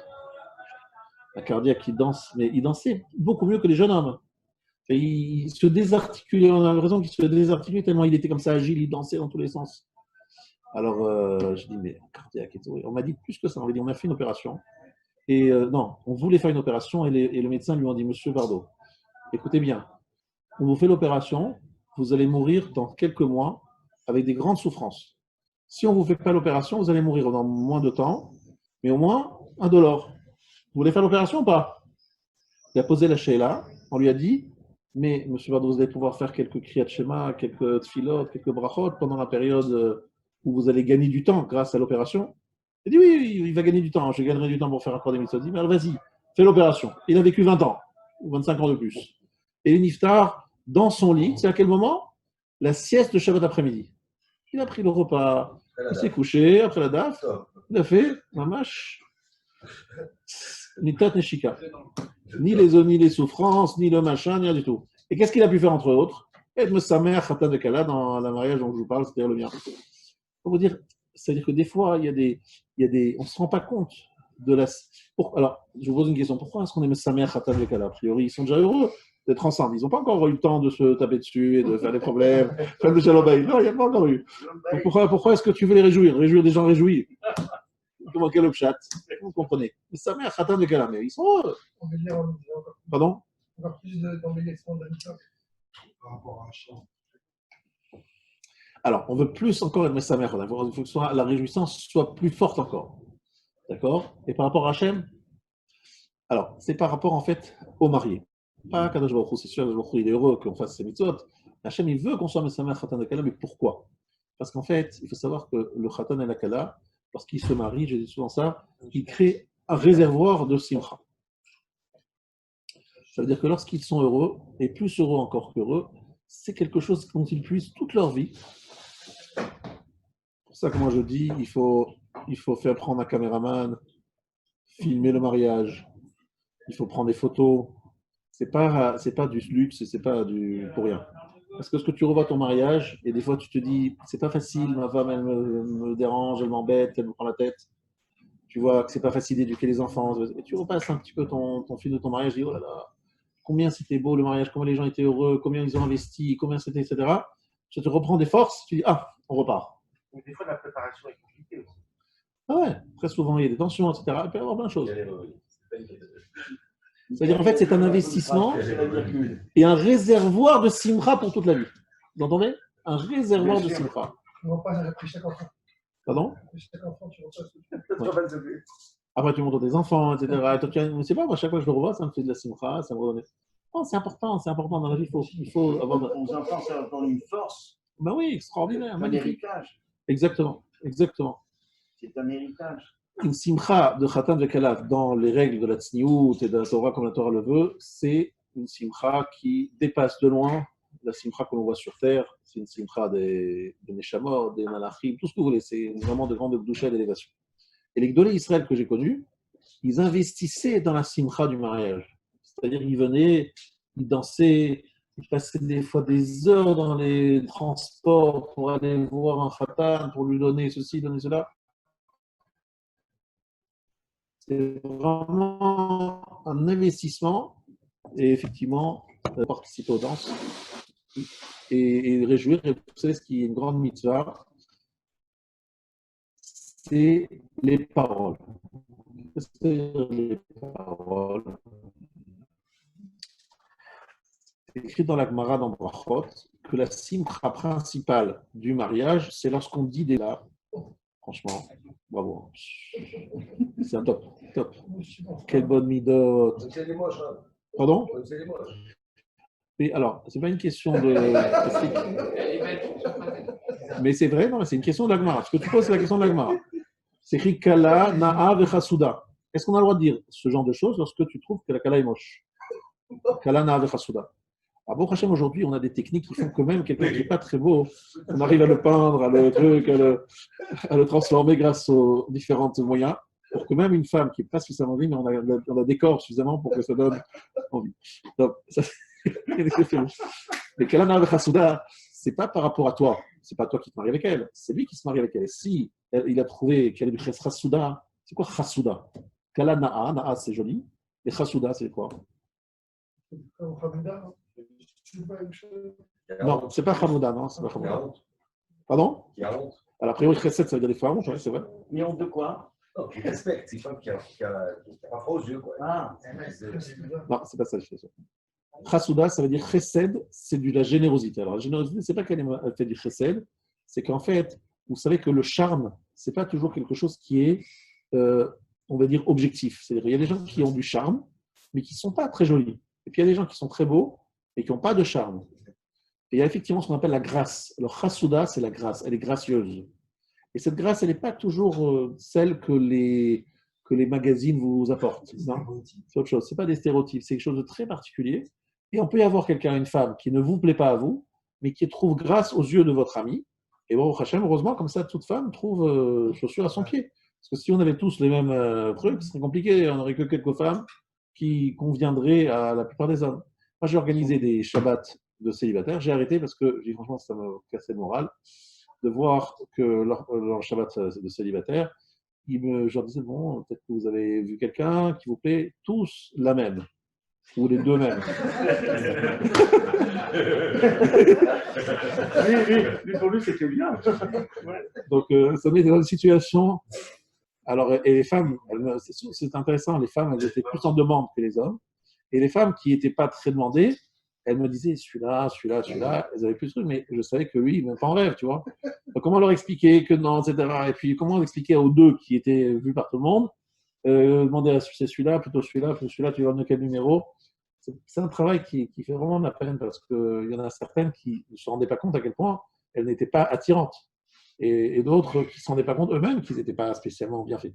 Un cardiaque qui danse, mais il dansait beaucoup mieux que les jeunes hommes. Et il se désarticulait, on a l'impression qu'il se désarticulait tellement il était comme ça agile, il dansait dans tous les sens. Alors, je dis, mais cardiaque et tout. On m'a dit plus que ça, on m'a dit, on a fait une opération. Et non, on voulait faire une opération et le médecin lui a dit, monsieur Pardo, écoutez bien, on vous fait l'opération, vous allez mourir dans quelques mois avec des grandes souffrances. Si on ne vous fait pas l'opération, vous allez mourir dans moins de temps, mais au moins indolore. Vous voulez faire l'opération ou pas? Il a posé la sheila, on lui a dit, mais monsieur Bardot, vous allez pouvoir faire quelques kriyat shema, quelques tfilot, quelques brachot pendant la période où vous allez gagner du temps grâce à l'opération. Il dit oui, il va gagner du temps, je gagnerai du temps pour faire encore des mitzvot. Il dit, mais alors vas-y, fais l'opération. Il a vécu 20 ans, ou 25 ans de plus. Et il niftar dans son lit, c'est à quel moment? La sieste de Shabbat après-midi. Il a pris le repas, il s'est couché après la daf, il a fait mamash, nitat neshika. Ni les souffrances, ni le machin, ni rien du tout. Et qu'est-ce qu'il a pu faire entre autres? Être sa mère, Khatan de Kala, dans le mariage dont je vous parle, c'est-à-dire le mien. Pour vous dire, c'est-à-dire que des fois, on ne se rend pas compte de la. Alors, je vous pose une question. Pourquoi est-ce qu'on aime sa mère, Khatan de Kala? A priori, ils sont déjà heureux d'être ensemble. Ils n'ont pas encore eu le temps de se taper dessus et de faire des problèmes. Comme le Shalom Bayit. Non, il n'y a pas encore eu. Donc pourquoi est-ce que tu veux les réjouir? Réjouir des gens réjouis. Comment quel chat? Vous comprenez? Mais sa mère, Khatan de Kala, mais ils sont heureux. On veut dire encore Pardon? plus d'embellissement de la mitzvah par rapport à un chant. Alors, on veut plus encore aimer sa mère. Il faut que la réjouissance soit plus forte encore. D'accord? Et par rapport à Hachem? Alors, c'est par rapport en fait au marié. Pas Kadosh Baruch Hu, c'est sûr, Kadosh Baruch Hu, il est heureux qu'on fasse ses mitzvot. Hachem, il veut qu'on soit Mesamer Khatan de Kala, mais pourquoi? Parce qu'en fait, il faut savoir que le Khatan et la Kala, lorsqu'ils se marient, je dis souvent ça, ils créent un réservoir de simcha. Ça veut dire que lorsqu'ils sont heureux, et plus heureux encore qu'heureux, c'est quelque chose dont ils puissent toute leur vie. C'est pour ça que moi je dis, il faut faire prendre un caméraman, filmer le mariage, il faut prendre des photos. C'est pas du luxe, c'est pas du pour rien. Parce que ce que tu revois ton mariage, et des fois tu te dis, c'est pas facile, ma femme elle me dérange, elle m'embête, elle me prend la tête. Tu vois que c'est pas facile d'éduquer les enfants. Et tu repasses un petit peu ton film de ton mariage, tu dis, oh là là, combien c'était beau le mariage, combien les gens étaient heureux, combien ils ont investi, combien c'était, etc. Ça te reprend des forces, tu dis, ah, on repart. Donc, des fois, la préparation est compliquée aussi. Ah ouais, très souvent il y a des tensions, etc. Il peut y avoir plein de choses. C'est-à-dire en fait, c'est un investissement et un réservoir de simcha pour toute la vie. Vous entendez? Un réservoir de simcha. Tu ne vois pas après chaque enfant. Pardon? Après chaque enfant, tu vois pas. Après, tu montres tes enfants, etc. Je ne sais pas, moi, chaque fois que je le revois, ça me fait de la simcha, ça me redonne. Oh, c'est important dans la vie. Il faut avoir. Aux enfants, ça leur donne une force. Ben oui, extraordinaire, Un magnifique. héritage. Exactement. C'est un héritage. Une simcha de Khatan Vekalav dans les règles de la Tzniout et de la Torah comme la Torah le veut, c'est une simcha qui dépasse de loin la simcha que l'on voit sur terre. C'est une simcha des Neshamot, des Malachim, tout ce que vous voulez. C'est vraiment de grande boucha d'élévation. Et les Gdolé Israël que j'ai connus, ils investissaient dans la simcha du mariage. C'est-à-dire qu'ils venaient, ils dansaient, ils passaient des fois des heures dans les transports pour aller voir un Khatan, pour lui donner ceci, donner cela. C'est vraiment un investissement et effectivement participer aux danses et réjouir. Et vous savez ce qui est une grande mitzvah, c'est les paroles. C'est les paroles. C'est écrit dans la Gemara dans Brachot que la simcha principale du mariage, c'est lorsqu'on dit des là. Franchement, bravo. C'est un top. Quelle bonne midot. C'est des moches. Pardon? C'est des moches. Mais alors, c'est pas une question de. Mais c'est vrai, non, c'est une question de l'agmara. Ce que tu poses, c'est la question de l'agmara. C'est écrit Kala, Na'a, Vechasuda. Est-ce qu'on a le droit de dire ce genre de choses lorsque tu trouves que la Kala est moche? Kala, Na'a, Vechasuda. À Baruch Hashem, aujourd'hui, on a des techniques qui font que même quelqu'un qui n'est pas très beau, on arrive à le peindre, à le transformer grâce aux différents moyens, pour que même une femme qui n'est pas suffisamment envie, mais on la décore suffisamment pour que ça donne envie. Donc, ça, mais Kalana avec Hasouda, ce n'est pas par rapport à toi, ce n'est pas toi qui te maries avec elle, c'est lui qui se marie avec elle. Si il a trouvé qu'elle est du Hasouda, c'est quoi Hasouda? Kalana, Na'a, c'est joli, et Hasouda, c'est quoi? Non, c'est pas Hamouda, non, c'est pas Hamouda. Pardon? Alors, a priori, Chesed, ça veut dire des fois honte, ouais, c'est vrai. Mais honte de quoi? Non, qui respecte, c'est pas qui a pas froid aux yeux, quoi. Ah, Non, c'est pas ça, je suis sûr. Chasouda, ça veut dire Chesed, c'est de la générosité. Alors, la générosité, c'est pas qu'elle fait du Chesed, c'est qu'en fait, vous savez que le charme, c'est pas toujours quelque chose qui est, on va dire, objectif. C'est-à-dire, il y a des gens qui ont du charme, mais qui ne sont pas très jolis. Et puis, il y a des gens qui sont très beaux et qui n'ont pas de charme. Et il y a effectivement ce qu'on appelle la grâce. Alors, chasouda, c'est la grâce. Elle est gracieuse. Et cette grâce, elle n'est pas toujours celle que les magazines vous apportent. Non, c'est autre chose. Ce n'est pas des stéréotypes. C'est quelque chose de très particulier. Et on peut y avoir quelqu'un, une femme, qui ne vous plaît pas à vous, mais qui trouve grâce aux yeux de votre ami. Et bon, Hachem, heureusement, comme ça, toute femme trouve chaussure à son pied. Parce que si on avait tous les mêmes trucs, ce serait compliqué. On n'aurait que quelques femmes qui conviendraient à la plupart des hommes. Moi, j'ai organisé des Shabbats de célibataires. J'ai arrêté parce que, franchement, ça me cassait le moral de voir que leur Shabbat de célibataire, je leur disais, bon, peut-être que vous avez vu quelqu'un qui vous plaît, tous la même. Ou les deux mêmes. Oui, pour lui, c'était bien. Donc, ça met dans une situation. Alors, et les femmes, c'est intéressant, les femmes, elles étaient plus en demande que les hommes. Et les femmes qui n'étaient pas très demandées, elles me disaient celui-là, elles avaient plus de trucs, mais je savais que lui, même pas en rêve, tu vois. Donc, comment leur expliquer que non, etc. Et puis, comment expliquer aux deux qui étaient vus par tout le monde, demander à c'est celui-là, plutôt celui-là, tu vas donner quel numéro. C'est un travail qui fait vraiment de la peine parce qu'il y en a certaines qui ne se rendaient pas compte à quel point elles n'étaient pas attirantes. Et d'autres qui ne se rendaient pas compte eux-mêmes qu'ils n'étaient pas spécialement bien faits.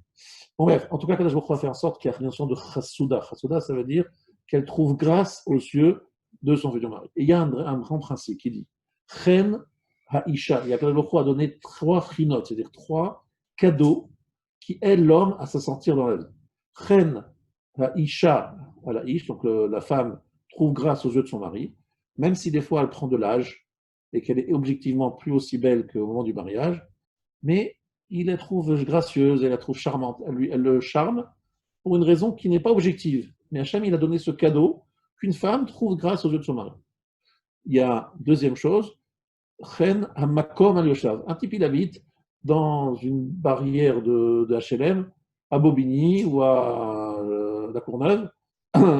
Bon, bref, en tout cas, Kadosh Baruch Hu va faire en sorte qu'il y a une notion de chasouda. Chasouda, ça veut dire qu'elle trouve grâce aux yeux de son futur mari. Et il y a un grand principe qui dit Chen ha'isha. Il y a Kadosh Baruch Hu a donné 3 chinot, c'est-à-dire 3 cadeaux qui aident l'homme à se sentir dans la vie. Chen ha'isha, la ish, donc la femme trouve grâce aux yeux de son mari, même si des fois elle prend de l'âge et qu'elle est objectivement plus aussi belle qu'au moment du mariage, mais il la trouve gracieuse, elle la trouve charmante, elle le charme pour une raison qui n'est pas objective. Mais Hachem, il a donné ce cadeau qu'une femme trouve grâce aux yeux de son mari. Il y a deuxième chose, Chen hamakom al yoshav. Un type, il habite dans une barrière de HLM à Bobigny ou à la Courneuve,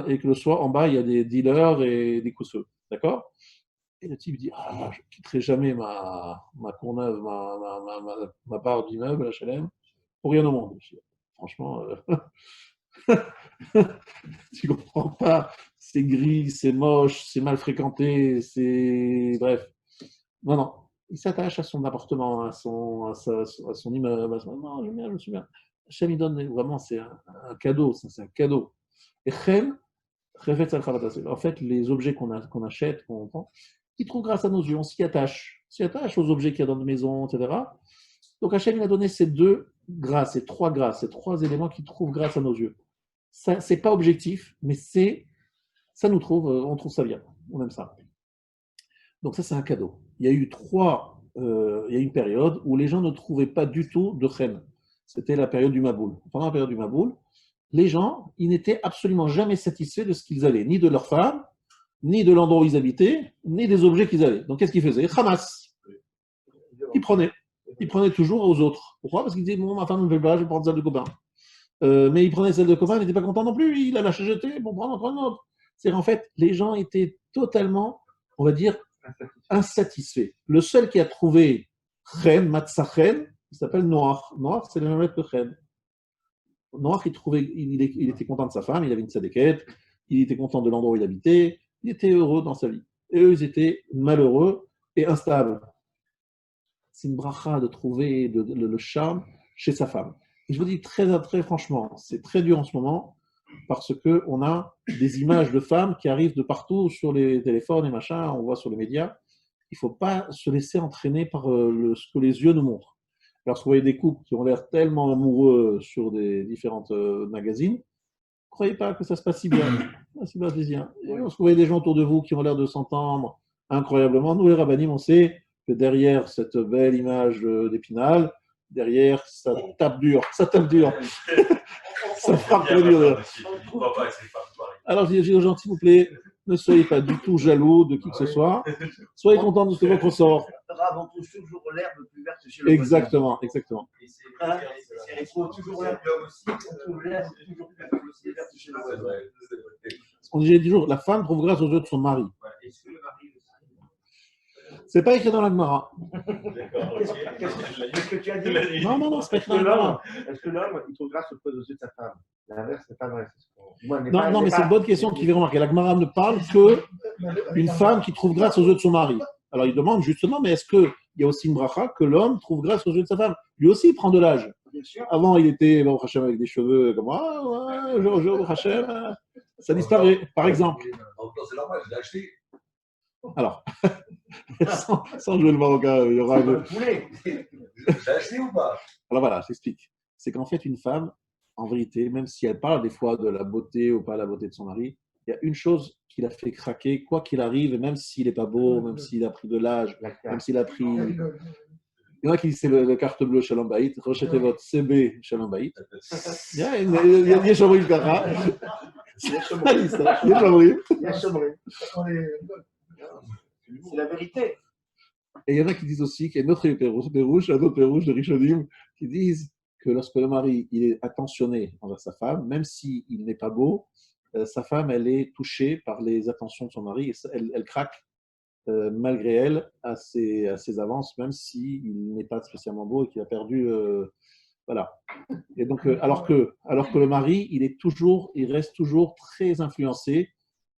et que le soir, en bas, il y a des dealers et des cousseux. D'accord? Et le type dit, je ne quitterai jamais ma Courneuve, ma barre d'immeuble, HLM, pour rien au monde. Franchement, tu ne comprends pas. C'est gris, c'est moche, c'est mal fréquenté, c'est... Bref. Non. Il s'attache à son appartement, à son immeuble. Non, je suis bien. Hachem, il donne vraiment, c'est un cadeau. C'est un cadeau. Et en fait, les objets qu'on achète, qu'on prend, ils trouvent grâce à nos yeux, on s'y attache. On s'y attache aux objets qu'il y a dans nos maisons, etc. Donc Hachem, il a donné ces 2 grâces, ces 3 grâces, ces 3 éléments qui trouvent grâce à nos yeux. Ça, c'est pas objectif, mais ça nous trouve, on trouve ça bien, on aime ça. Donc ça, c'est un cadeau. Il y a eu une période où les gens ne trouvaient pas du tout de chen. C'était la période du Maboul. Pendant la période du Maboul, les gens, ils n'étaient absolument jamais satisfaits de ce qu'ils allaient, ni de leur femme, ni de l'endroit où ils habitaient, ni des objets qu'ils avaient. Donc qu'est-ce qu'ils faisaient? Hamas. Ils prenaient toujours aux autres. Pourquoi? Parce qu'ils disaient, bon, ma femme ne me fait pas, je vais prendre celle de copain. Mais ils prenaient celle de copain, il n'était pas content non plus, il a lâché jeter, bon, prendre encore une autre. C'est-à-dire, en fait, les gens étaient totalement, on va dire, insatisfaits. Le seul qui a trouvé Chen, Matzachen, il s'appelle Noach. Noach, c'est le même lettre que Chen. Noach, il était content de sa femme, il avait une tzadékette, il était content de l'endroit où il habitait, il était heureux dans sa vie. Et eux, ils étaient malheureux et instables. C'est une bracha de trouver le charme chez sa femme. Et je vous dis très, très franchement, c'est très dur en ce moment parce qu'on a des images de femmes qui arrivent de partout sur les téléphones et machin, on voit sur les médias. Il ne faut pas se laisser entraîner par ce que les yeux nous montrent. Lorsque vous voyez des couples qui ont l'air tellement amoureux sur des différentes magazines, ne croyez pas que ça se passe si bien. Et lorsque vous voyez des gens autour de vous qui ont l'air de s'entendre incroyablement, nous les rabbinim, on sait que derrière cette belle image d'Épinal, derrière, ça tape dur. Ça frappe très dur. Alors, je dis aux gens, s'il vous plaît, ne soyez pas du tout jaloux de qui que ce soit. Soyez contents de ce que votre sort. On trouve toujours l'herbe plus verte chez le Exactement. Il faut toujours l'herbe toujours plus verte chez le voisin. On dit toujours, la femme trouve grâce aux yeux de son mari. C'est pas écrit dans la Gemara. D'accord, ok. Qu'est-ce que tu as dit? Non, c'est pas Est-ce écrit que dans la Gemara. l'homme, il trouve grâce aux yeux de sa femme? L'inverse n'est pas vrai. Non, mais c'est une bonne question qui fait remarquer. La Gemara ne parle que une femme qui trouve grâce aux yeux de son mari. Alors il demande justement, mais est-ce qu'il y a aussi une bracha que l'homme trouve grâce aux yeux de sa femme? Lui aussi, il prend de l'âge. Bien sûr. Avant, il était bon, Hachem avec des cheveux comme ah, ouais, bonjour, Hachem. Ça disparaît, par exemple. En même temps, c'est normal, je l'ai acheté. Alors, sans jouer le marocain, il y aura Le poulet. J'ai acheté ou pas? Alors voilà, j'explique. C'est qu'en fait, une femme, en vérité, même si elle parle des fois de la beauté ou pas la beauté de son mari, il y a une chose qui l'a fait craquer, quoi qu'il arrive, et même s'il n'est pas beau, même s'il a pris de l'âge, même s'il a pris. Il y en a qui disent c'est le carte bleue Shalom Bayit, rechetez votre CB Shalom Bayit. Il y a Shomrim Kara. Il y a Shomrim. C'est la vérité. Et il y en a qui disent aussi qu'il y a un autre pérouche de Rishonim, qui disent que lorsque le mari il est attentionné envers sa femme, même s'il n'est pas beau, sa femme, elle est touchée par les attentions de son mari, et elle craque malgré elle à ses avances, même s'il n'est pas spécialement beau et qu'il a perdu. Voilà. Et donc, alors que le mari, il reste toujours très influencé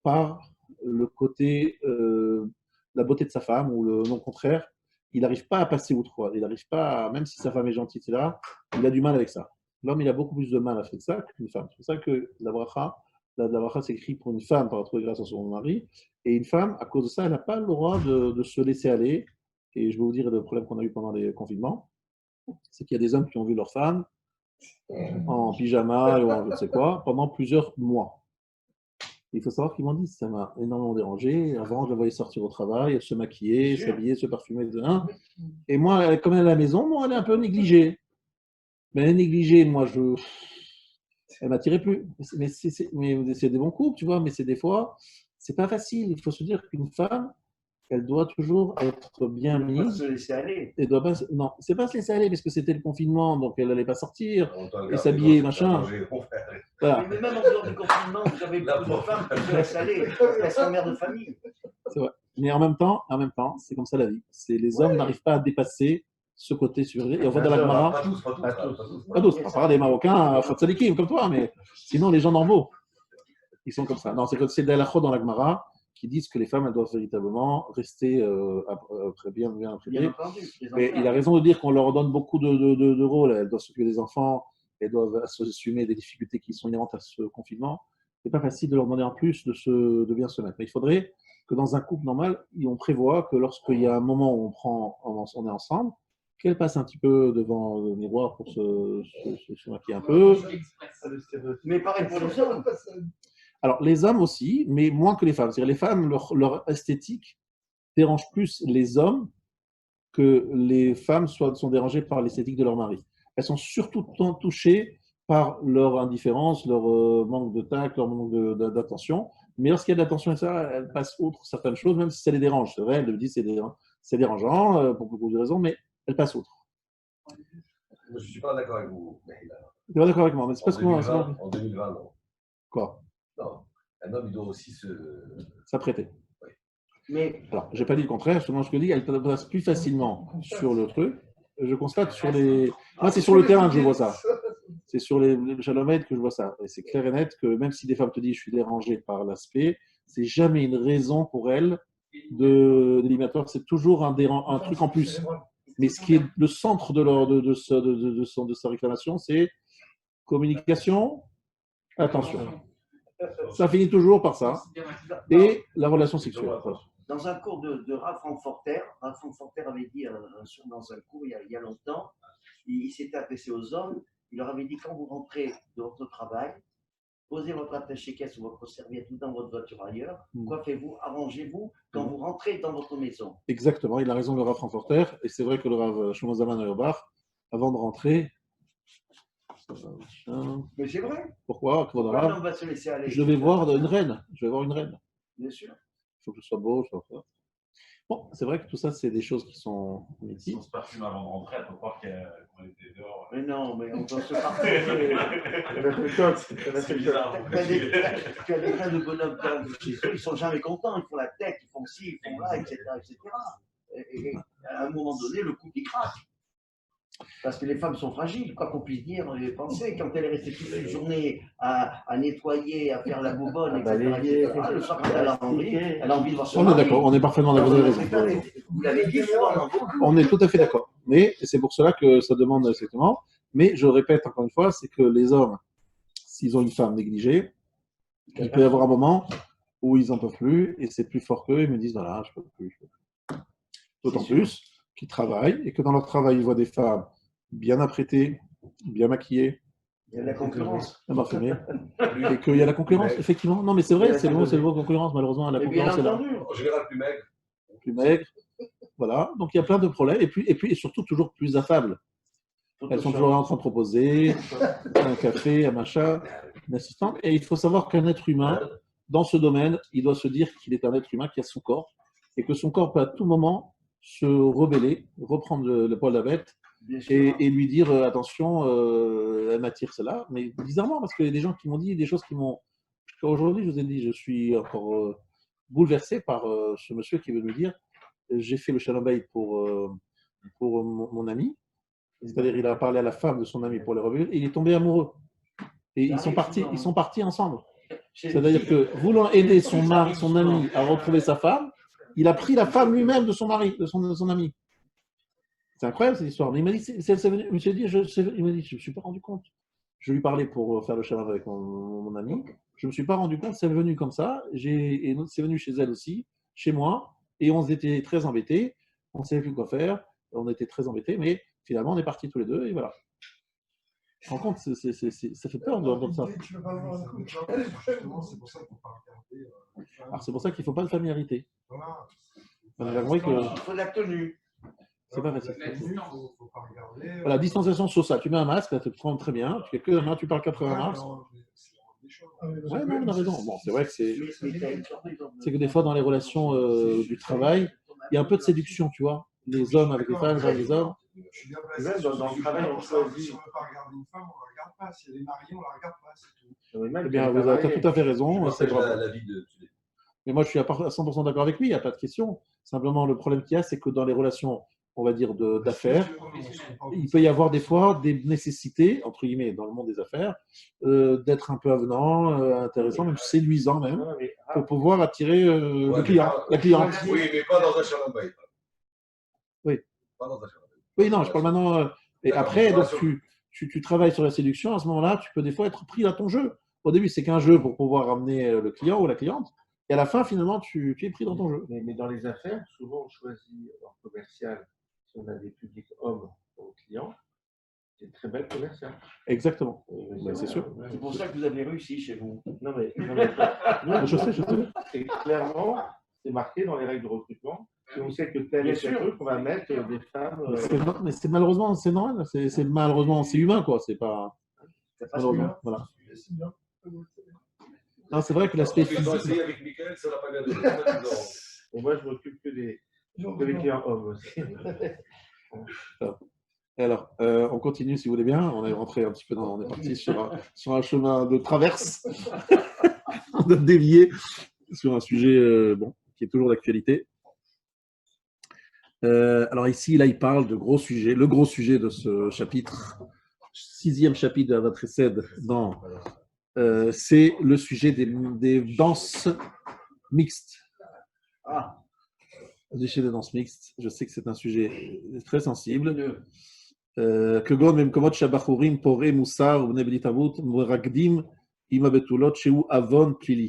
par le côté, la beauté de sa femme, ou le non contraire. Il n'arrive pas à passer outre. Il n'arrive pas, même si sa femme est gentille, etc., il a du mal avec ça. L'homme, il a beaucoup plus de mal à faire ça qu'une femme. C'est pour ça que la bracha s'écrit pour une femme par retrouver grâce à son mari. Et une femme, à cause de ça, elle n'a pas le droit de se laisser aller. Et je vais vous dire le problème qu'on a eu pendant les confinements. C'est qu'il y a des hommes qui ont vu leur femme en pyjama ou en je ne sais quoi pendant plusieurs mois. Il faut savoir qu'ils m'ont dit, ça m'a énormément dérangé. Avant, je la voyais sortir au travail, se maquiller, s'habiller, se parfumer, etc. Et moi, comme elle est à la maison, moi, elle est un peu négligée. Mais elle est négligée, moi, elle m'attirait plus. Mais c'est des bons couples, tu vois, mais c'est des fois, c'est pas facile. Il faut se dire qu'une femme, elle doit toujours être bien Il ne faut pas mise. se laisser aller. Elle doit pas, non, c'est pas se laisser aller parce que c'était le confinement, donc elle n'allait pas sortir et s'habiller, machin. Voilà. Mais même en dehors du confinement, vous avez beaucoup de femmes qui se laissent aller. Elles sont mères de famille. C'est vrai. Mais en même temps, c'est comme ça la vie. Les hommes n'arrivent pas à dépasser ce côté surgé. Et on voit dans la Gemara. Pas tous. Pas tous. On parle des Marocains, Fatzalikim, comme toi, mais sinon les gens normaux, ils sont comme ça. Non, c'est des halachot dans la Gemara qui disent que les femmes, elles doivent véritablement rester bien imprégnées. Mais il a raison de dire qu'on leur donne beaucoup de rôles. Elles doivent s'occuper des enfants, elles doivent assumer des difficultés qui sont inhérentes à ce confinement. C'est pas facile de leur demander en plus de bien se mettre. Mais il faudrait que dans un couple normal, on prévoit que lorsqu'il y a un moment où on est ensemble, qu'elle passe un petit peu devant le miroir pour se maquiller un peu. Mais pareil pour les hommes. Alors, les hommes aussi, mais moins que les femmes. C'est-à-dire les femmes, leur esthétique dérange plus les hommes que les femmes sont dérangées par l'esthétique de leur mari. Elles sont surtout touchées par leur indifférence, leur manque de tact, leur manque d'attention. Mais lorsqu'il y a de l'attention et ça, elles passent outre certaines choses, même si ça les dérange. C'est vrai, elles le disent, c'est dérangeant pour beaucoup de raisons, mais elles passent outre. Je ne suis pas d'accord avec vous. Tu n'es pas d'accord avec moi, mais c'est parce que en 2020, non. Quoi? Non. Un homme, il doit aussi s'apprêter. Oui. Mais alors, j'ai pas dit le contraire. Justement, je te dis, elle passe plus facilement sur le truc. Je constate sur les. Moi, c'est sur le terrain que je vois ça. C'est sur les jalomètres que je vois ça. Et c'est clair et net que même si des femmes te disent je suis dérangé par l'aspect, c'est jamais une raison pour elles d'éliminatoire. C'est toujours un truc en plus. Mais ce qui est le centre de sa réclamation, c'est communication, attention. Ça finit toujours par ça. Et la relation sexuelle. Dans un cours de Rav Frankfurter avait dit dans un cours il y a longtemps, il s'était adressé aux hommes, il leur avait dit quand vous rentrez de votre travail, posez votre attaché-caisse ou votre serviette ou dans votre voiture ailleurs, coiffez-vous, arrangez-vous quand vous rentrez dans votre maison. Exactement, il a raison le Rav Frankfurter, et c'est vrai que le Rav Shlomo Zalman Auerbach, avant de rentrer, mais c'est vrai. Pourquoi on va se laisser aller. Je vais voir une reine. Bien sûr. Il faut que je sois beau, Bon, c'est vrai que tout ça, c'est des choses qui sont mythiques. Si on se parfume avant de rentrer, on peut croire qu'on était dehors. Mais non, mais on doit se parfumer. Tu as des tas de bonhommes chez eux, ils ne sont jamais contents, ils font la tête, ils font ci, ils font là, etc. Et à un moment donné, le couple il craque. Parce que les femmes sont fragiles, quoi qu'on puisse dire dans les pensées. Quand elle est restée toute une journée à nettoyer, à faire la bobonne, etc., le soir, quand elle a envie de voir son On est mari. d'accord, on est parfaitement d'accord. Vous avez raison. Vous l'avez dit souvent dans vos cours. On est tout à fait d'accord. Mais c'est pour cela que ça demande exactement. Mais je répète encore une fois, c'est que les hommes, s'ils ont une femme négligée, il peut y avoir un moment où ils n'en peuvent plus et c'est plus fort qu'eux. Ils me disent voilà, je peux plus. D'autant plus qu'ils travaillent et que dans leur travail, ils voient des femmes bien apprêtées, bien maquillées, Il y a de la concurrence. bien parfumées, et qu'il y a la concurrence, effectivement. Non, mais c'est vrai, c'est le mot concurrence, malheureusement. La Et bien concurrence est là. entendu. En général, plus maigre. Plus maigre. Voilà. Donc il y a plein de problèmes. Et surtout, toujours plus affables. Elles sont toujours là en train de proposer un café, un machin, une assistante. Et il faut savoir qu'un être humain, dans ce domaine, il doit se dire qu'il est un être humain qui a son corps et que son corps peut à tout moment se rebeller, reprendre le poil de la bête Bien sûr. et lui dire attention, elle m'attire cela. Mais bizarrement, parce qu'il y a des gens qui m'ont dit des choses qui m'ont. Aujourd'hui, je vous ai dit, je suis encore bouleversé par ce monsieur qui veut nous dire j'ai fait le shalom bayit pour mon ami. C'est-à-dire, il a parlé à la femme de son ami pour les revenir et il est tombé amoureux. Et ils sont partis ensemble. C'est-à-dire que, voulant aider son ami à retrouver sa femme, il a pris la femme lui-même de son mari, de son ami. C'est incroyable cette histoire. Mais il m'a dit, il m'a dit, je ne me suis pas rendu compte. Je lui parlais pour faire le shalom avec mon ami. Je ne me suis pas rendu compte, c'est venu comme ça. Et c'est venu chez elle aussi, chez moi. Et on était très embêtés. On ne savait plus quoi faire. On était très embêtés. Mais finalement, on est partis tous les deux. Et voilà. Tu te rends compte, ça fait peur d'entendre ça. Tu veux pas avoir un couple, Justement, c'est pour ça qu'il ne faut pas regarder. Alors, c'est pour ça qu'il ne faut pas de familiarité. Voilà. On a compris que Il faut la tenue. c'est pas facile. Il ne faut pas regarder. Voilà, distanciation sociale. Tu mets un masque, là, tu te prends très bien. Tu fais que la main, tu parles 80 mars. Ouais, non, on a raison. Bon, c'est vrai que c'est que des fois, dans les relations du travail, il y a un peu de séduction, tu vois. Les hommes avec les femmes, les femmes avec les hommes. Je suis bien placé. Même dans le travail, on choisit. Si on ne veut pas regarder une femme, on ne la regarde pas. Si elle est mariée, on ne la regarde pas, c'est tout. Eh bien, vous avez tout à fait raison. C'est vrai. La vie de. Mais moi, je suis à 100% d'accord avec lui, il n'y a pas de question. Simplement, le problème qu'il y a, c'est que dans les relations, on va dire, d'affaires, il peut y avoir des fois des nécessités, entre guillemets, dans le monde des affaires, d'être un peu avenant, intéressant, même séduisant même, pour pouvoir attirer le client, la cliente. Oui, mais pas dans un shalom bayit. Oui. Pas dans un shalom bayit. Oui, non, je parle maintenant. Et après, donc, tu travailles sur la séduction, à ce moment-là, tu peux des fois être pris à ton jeu. Au début, c'est qu'un jeu pour pouvoir ramener le client ou la cliente. Et à la fin, finalement, tu es pris dans ton jeu. Mais dans les affaires, souvent on choisit en commercial, si on a des publics hommes aux clients, c'est une très belle commerciale. Exactement. Ouais, C'est sûr. C'est pour ça que vous avez réussi chez vous. Non mais Je sais. c'est clairement, c'est marqué dans les règles de recrutement. Si on sait que tel est un truc, on va mettre des femmes. Mais c'est malheureusement, c'est normal. C'est malheureusement, c'est humain, quoi. C'est pas. Ça passe Malheureusement, bien. voilà. C'est bien. Non, c'est vrai que l'aspect Ils ont physique. essayé avec Michael, ça n'a pas gagné. Et moi, je m'occupe que des clients hommes aussi. Alors, on continue si vous voulez bien. On est rentré un petit peu on est parti sur un chemin de traverse. On a dévié sur un sujet qui est toujours d'actualité. Alors ici, là, il parle de gros sujets. Le gros sujet de ce chapitre, 6e chapitre de la Vatresed, c'est le sujet des danses mixtes. Ah, Le sujet des danses mixtes. Je sais que c'est un sujet très sensible. כגון במקומות שהבחורים פורעי מוסר ובני בלי תרבות מרקדים עם הבתולות שהוא עוון פלילי.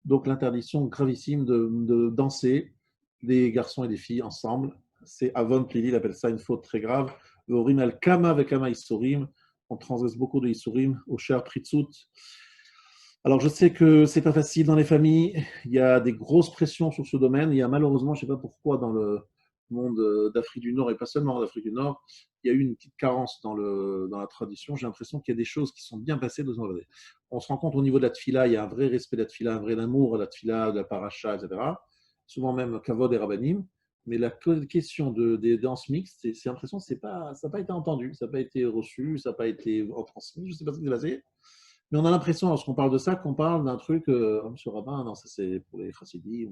Donc l'interdiction gravissime de danser des garçons et des filles ensemble, c'est avon plili, il appelle ça une faute très grave. Orim al kama vekama isurim, on transgresse beaucoup de isurim, au cher pritzut. Alors je sais que c'est pas facile dans les familles, il y a des grosses pressions sur ce domaine, il y a malheureusement, je sais pas pourquoi dans le monde d'Afrique du Nord et pas seulement d'Afrique du Nord, il y a eu une petite carence dans la tradition. J'ai l'impression qu'il y a des choses qui sont bien passées dans le. On se rend compte au niveau de la tfila, il y a un vrai respect de la tfila, un vrai amour à la tfila, de la paracha, etc. Souvent même kavod et rabbanim. Mais la question des danses mixtes, c'est l'impression que ça n'a pas été entendu, ça n'a pas été reçu, ça n'a pas été transmis. Je ne sais pas ce qui s'est passé. Mais on a l'impression, lorsqu'on parle de ça, qu'on parle d'un truc, monsieur Rabbin, non, ça c'est pour les chassidim,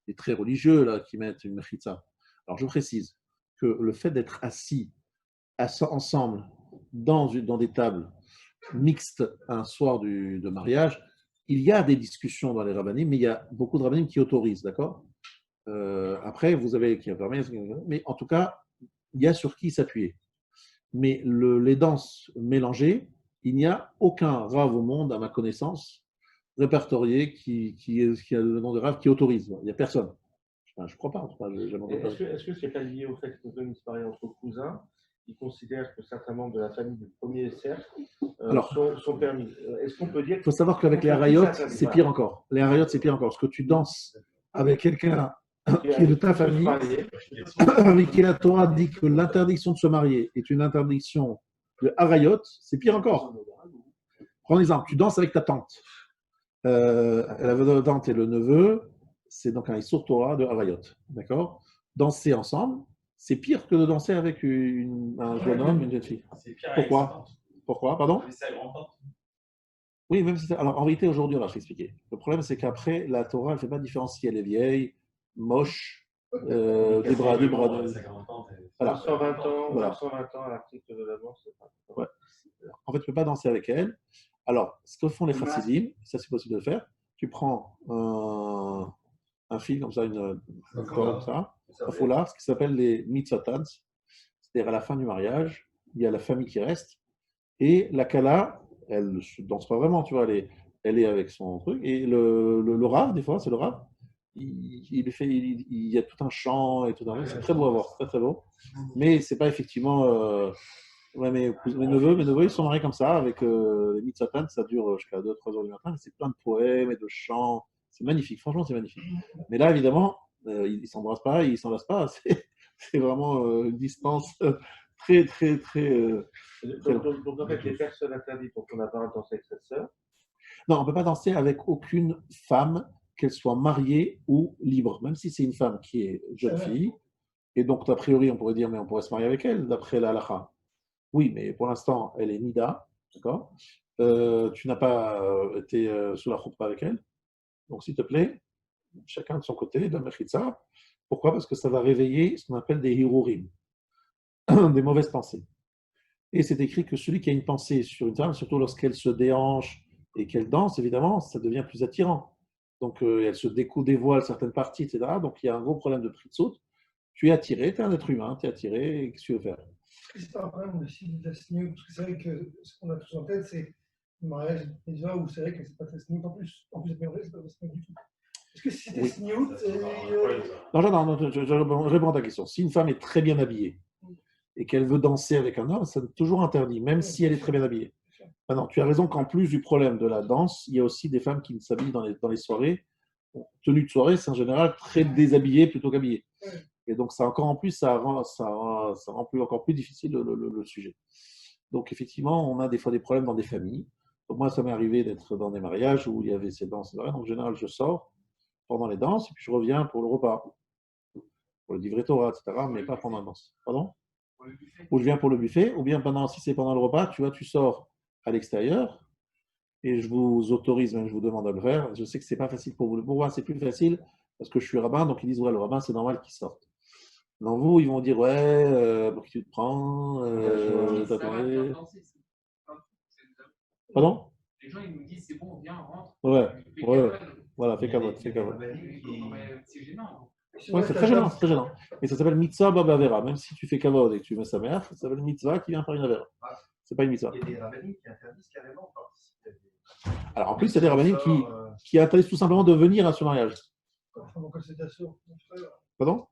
les très religieux là, qui mettent une mechitza. Alors je précise que le fait d'être assis ensemble dans des tables mixtes un soir de mariage, il y a des discussions dans les rabbinim, mais il y a beaucoup de rabbinim qui autorisent, d'accord. Après, vous avez qui permet, mais en tout cas, il y a sur qui s'appuyer. Mais les danses mélangées, il n'y a aucun rave au monde, à ma connaissance, répertorié qui a le nom de rave qui autorise. Il n'y a personne. Enfin, je ne crois pas. Enfin, Est-ce que c'est pas lié au fait que comme il se marie entre cousins, ils considèrent que certains membres de la famille du premier cercle sont permis? Est-ce qu'on peut dire il faut savoir qu'avec les harayot, c'est pire encore. Les harayot, c'est pire encore. Parce que tu danses avec quelqu'un qui est de ta famille, avec qui la Torah dit que l'interdiction de se marier est une interdiction de harayot, c'est pire encore. Prends l'exemple, tu danses avec ta tante. La tante et le neveu, c'est donc un Issur Torah de harayot. D'accord? Danser ensemble, c'est pire que de danser avec un jeune homme, une jeune fille. Pourquoi? Pardon? Oui, même si alors en réalité, aujourd'hui, on va t'expliquer. Le problème, c'est qu'après, la Torah, elle ne fait pas différencier les vieilles, moches, des bras. Voilà. 120 ans, voilà. 120 ans à l'article de l'avance, c'est pas. Ouais. En fait, tu ne peux pas danser avec elle. Alors, ce que font les chassidim, ça c'est possible de le faire, tu prends un fil comme ça, comme ça, un foulard, ce qui s'appelle les mitzvotans, c'est-à-dire à la fin du mariage, il y a la famille qui reste, et la kala, elle ne danse pas vraiment, tu vois, elle est avec son truc, et le rav, des fois, c'est le rav, il y a tout un chant et tout un truc, c'est très beau à voir, c'est très très beau, mais c'est pas effectivement. Ouais, mes neveux, ils sont mariés comme ça, avec les mitzvotans, ça dure jusqu'à 2-3 heures du matin, c'est plein de poèmes et de chants, c'est magnifique, franchement, c'est magnifique. Mais là, évidemment, ils ne s'embrassent pas, ils ne s'enlacent pas, c'est vraiment une distance très, très, très. Donc, en fait, les personnes interdites, donc on n'a pas le droit de danser avec sa sœur. Non, on ne peut pas danser avec aucune femme, qu'elle soit mariée ou libre, même si c'est une femme qui est jeune fille, et donc, a priori, on pourrait dire, mais on pourrait se marier avec elle, d'après la halakha. Oui, mais pour l'instant, elle est nida, d'accord. Tu n'as pas été sous la choupa avec elle. Donc, s'il te plaît, chacun de son côté, de la mechitza. Pourquoi? Parce que ça va réveiller ce qu'on appelle des hirurim, des mauvaises pensées. Et c'est écrit que celui qui a une pensée sur une femme, surtout lorsqu'elle se déhanche et qu'elle danse, évidemment, ça devient plus attirant. Donc, elle se dévoile certaines parties, etc. Donc, il y a un gros problème de pritzout. Tu es attiré, tu es un être humain, tu es attiré, et qu'est-ce que tu veux faire? C'est pas un problème aussi de la sneak, parce que c'est vrai que ce qu'on a tous en tête, c'est le mariage déjà où c'est vrai que c'est pas très sneak en plus. En plus, c'est pas très sneak du tout. Est-ce que si c'était sneak, Non, je réponds à ta question. Si une femme est très bien habillée et qu'elle veut danser avec un homme, c'est toujours interdit, même si elle est très bien habillée. Maintenant, tu as raison qu'en plus du problème de la danse, il y a aussi des femmes qui s'habillent dans les soirées. Tenue de soirée, c'est en général très déshabillé plutôt qu'habillé. Et donc, ça encore en plus, ça rend encore plus difficile le sujet. Donc, effectivement, on a des fois des problèmes dans des familles. Donc, moi, ça m'est arrivé d'être dans des mariages où il y avait ces danses. Donc, en général, je sors pendant les danses et puis je reviens pour le repas, pour le livret Torah, etc., mais pas pendant la danse. Pardon? Ou je viens pour le buffet, ou bien si c'est pendant le repas, tu sors à l'extérieur et je vous autorise, même je vous demande de le faire. Je sais que c'est pas facile pour vous. Pour moi, c'est plus facile parce que je suis rabbin, donc ils disent, ouais, le rabbin, c'est normal qu'il sorte. Dans vous, ils vont dire, ouais, pour qui tu te prends Pardon? Les gens, ils nous disent, c'est bon, viens, rentre. Ouais, voilà, fais cavote. C'est gênant. Ouais, c'est très gênant, c'est très gênant. Mais ça s'appelle mitzvah babavera. Même si tu fais kavod et que tu mets sa mère, ça s'appelle mitzvah qui vient par une avera. C'est pas une mitzvah. Il y a des rabbiniques qui interdisent carrément. Alors en plus, il y a des rabbiniques qui interdisent tout simplement de venir à ce mariage. Pardon?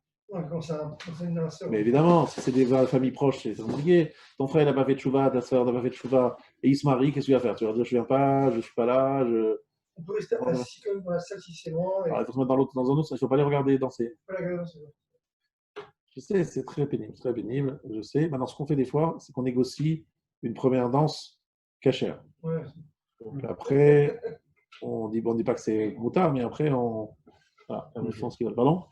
Mais évidemment, si c'est des familles proches, c'est compliqué. Ton frère n'a pas fait de chouva, ta soeur n'a pas fait de chouva, et il se marie, qu'est-ce que tu vas faire? Tu vas dire, je ne viens pas, je ne suis pas là. On peut rester assis quand même dans la salle si c'est loin. Alors, il faut se mettre dans un autre, il ne faut pas les regarder danser. Je sais, c'est très pénible, je sais. Maintenant, ce qu'on fait des fois, c'est qu'on négocie une première danse cachère. Ouais. Donc après, on dit pas que c'est moutard, mais après, voilà, je pense qu'ils veulent. Pardon?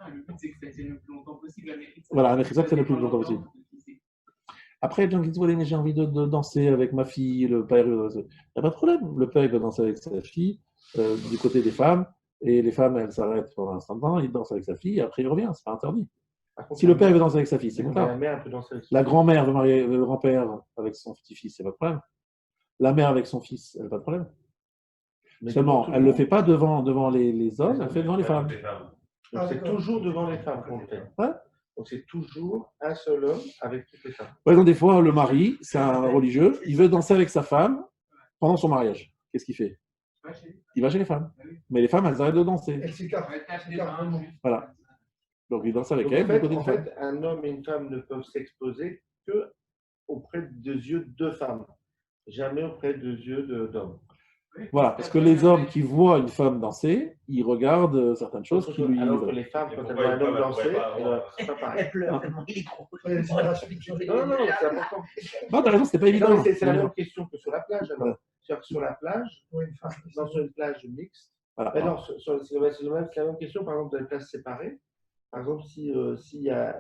Le but, c'est que ça tienne le plus longtemps possible. Voilà, mais c'est ça que c'est le plus longtemps possible. Après, les gens qui disent, ouais, mais j'ai envie de danser avec ma fille, le père, il n'y a pas de problème. Le père, il va danser avec sa fille, du côté des femmes, et les femmes, elles s'arrêtent pendant un instant de temps, il danse avec sa fille, et après il revient, c'est pas interdit. Par contre, Si le père veut danser avec sa fille, c'est la motard. mère peut danser avec La grand-mère veut marier le grand-père avec son petit-fils, c'est pas de problème. La mère avec son fils, elle n'a pas de problème. Mais Seulement, toujours- elle ne le fait pas devant les hommes, elle le fait devant les femmes. Donc c'est toujours devant les femmes qu'on le fait. Ouais. Donc c'est toujours un seul homme avec toutes les femmes. Par exemple, des fois, le mari, c'est un religieux, il veut danser avec sa femme pendant son mariage. Qu'est-ce qu'il fait? Il va chez les femmes. Mais les femmes, elles arrêtent de danser. Elle s'écarte. Voilà. Donc il danse avec Donc, elle, du côté en des femmes. fait, un homme et une femme ne peuvent s'exposer que auprès des yeux de femmes, jamais auprès des yeux d'hommes. Voilà, parce que les hommes qui voient une femme danser, ils regardent certaines choses qui lui... Alors que les femmes, quand elles voient un homme danser, c'est pas pareil. Elle pleure tellement il est gros. Ouais, les générations qui changent. Non, non, c'est important. Non, t'as raison, c'était pas évident. Non, mais c'est la même question que sur la plage. Alors. Ouais. C'est-à-dire que sur la plage, Ouais, une femme. dans une plage mixte, Voilà. non, c'est la même question, par exemple, dans les plages séparées. Par exemple, s'il y a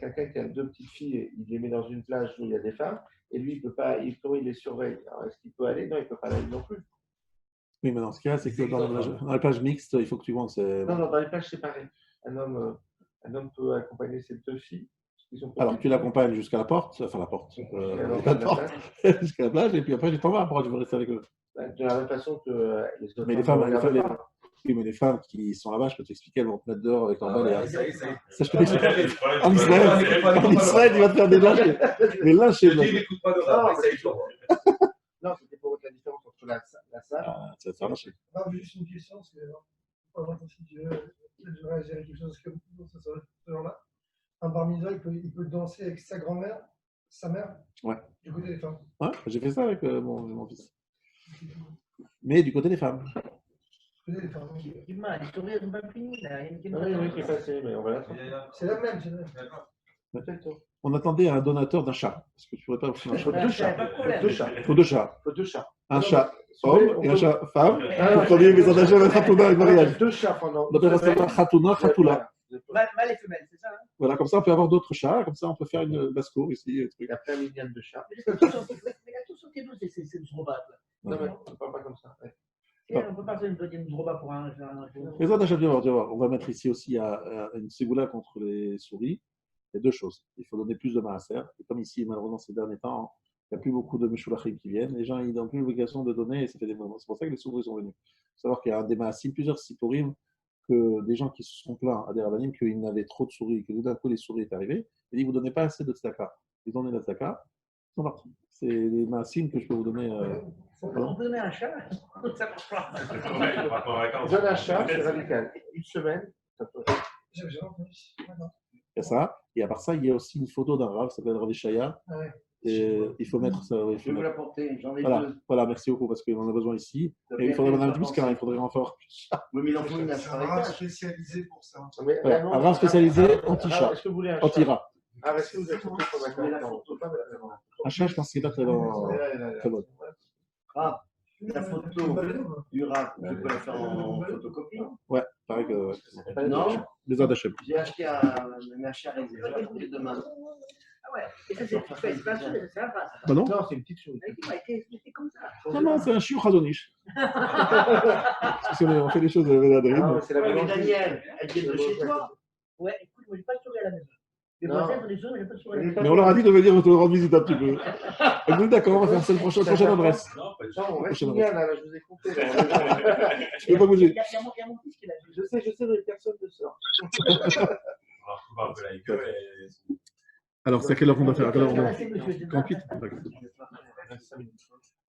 quelqu'un qui a deux petites filles, il les met dans une plage où il y a des femmes, et lui, il peut pas, comment il les surveille? Alors, est-ce qu'il peut aller? Non, il ne peut pas aller non plus. Oui, mais dans ce cas, c'est que dans la plage mixte, il faut que tu vois. Non, non, dans les plages séparées. Un homme peut accompagner ses deux filles. Qui sont Alors, petites. tu l'accompagnes jusqu'à la porte, enfin la porte, Alors, pas de porte, jusqu'à la plage, et puis après, tu t'en vas. Après, tu veux rester avec eux. De la même façon que les autres Mais les femmes femmes, ne regardent pas. oui, mais les femmes qui sont là-bas, je peux t'expliquer, elles vont te mettre dehors avec leur Ah balle. ouais, ça y est, ça y est. Ça, je peux t'expliquer. En En Israël, il va te faire des lâches. Mais lâches, Je dis, n'écoute pas de rap, ça y est. Non, c'était pour la différence entre la salle. ça va te faire lâcher. Non, juste une question, c'est si tu veux réagir à quelque chose que ce genre-là. Un bar mitzvah, il peut danser avec sa grand-mère, sa mère, Ouais. du côté des femmes. Ouais, j'ai fait ça avec mon fils. Mais du côté des femmes. Du côté des femmes. Dis-moi, les sourires sont pas finis là. Il y a une Oui, oui, c'est passé, mais on va l'attendre. C'est la même, c'est la même. Peut-être. On attendait un donateur d'un chat. Parce que tu pourrais pas offrir un Il faut chat. deux chats. pas de problème. Deux chats. Il faut deux chats. Il faut deux chats. Un chat on homme et un peut- chat femme. Ah, Pour qu'on ait les adagés avec Khatouna et mariage. Deux chats pendant. Donc, on va faire Khatouna, Khatoula. Mâle et femelle, c'est ça hein? Voilà, comme ça, on peut avoir d'autres chats. Comme ça, on peut faire une basse-cour ici. Un truc. Et après, un million de chats. Mais tout sur tes dos, c'est une droba. Non, mais on ne parle pas comme ça. Ouais. On peut pas faire une droba pour un. Les adagés, tu vas voir. On va mettre ici aussi une ségoula contre les souris. Il y a deux choses. Il faut donner plus de maaser. Et comme ici, malheureusement, ces derniers temps, il n'y a plus beaucoup de Meshulachim qui viennent. Les gens, ils n'ont plus l'obligation de donner et ça fait des moments. C'est pour ça que les souris sont venus. Il faut savoir qu'il y a un des maasim, plusieurs sipurim, que des gens qui se sont plaints à des rabbanim qu'ils n'avaient trop de souris, que tout d'un coup, les souris est arrivé. Ils disent, vous ne donnez pas assez de tzedaka. Ils donnent la tzedaka. Ils sont partis. C'est des maasim que je peux vous donner. On peut donner un chat, ça marche pas. Donne un chat, c'est radical. Une semaine, ça peut. J'ai entendu. D'accord. Il y a ça. Et à part ça, il y a aussi une photo d'un rave qui s'appelle Rav Shaya. Ah ouais. Et il faut mettre ça. Oui, il faut Je vais vous mettre. l'apporter, j'en ai Voilà, deux. voilà, merci beaucoup parce qu'on en a besoin ici. Ça Et il fait faudrait plaisir Madame de Dubskin, penser. il faudrait en faire. Oui, mais il en faut une à C'est un rat spécialisé pour ça. Mais Voilà, l'annonce- un rave spécialisé anti-chat, Est-ce que vous voulez un chat? anti-rat. Ah, est-ce que vous êtes pour d'accord? Non, on peut pas mettre la main. Un chat, je pense qu'il est pas très bon. Très bon. Ah, la photo du rat, tu peux la faire en photocopie. Ouais, pareil que. Non, Les Adachem. j'ai acheté un charrette, je vais l'apporter demain. Ah ouais, et ça c'est pas sûr, c'est un rat. Bah non, Non, c'est une petite chose. C'est comme ça. non, non, c'est un chiot Khazonish. Parce qu'on fait les choses avec la Ah, dérive. mais c'est la Ouais, mais mélange. Daniel, elle vient de chez toi. Ouais, écoute, moi j'ai pas de souris à la maison. Les Non. voisins ont des souris, mais j'ai pas de souris à la maison. Mais on leur a dit de venir te rendre visite un petit peu. Et nous, d'accord, on va faire ça la prochaine adresse. Non, on reste Prochaine génial, là, je vous ai compté. là. Tu peux pas bouger. Il y a mon fils qui l'a vu. Je sais, mais personne ne sort. Alors, c'est à quelle heure qu'on doit faire? À quelle heure on doit faire 48.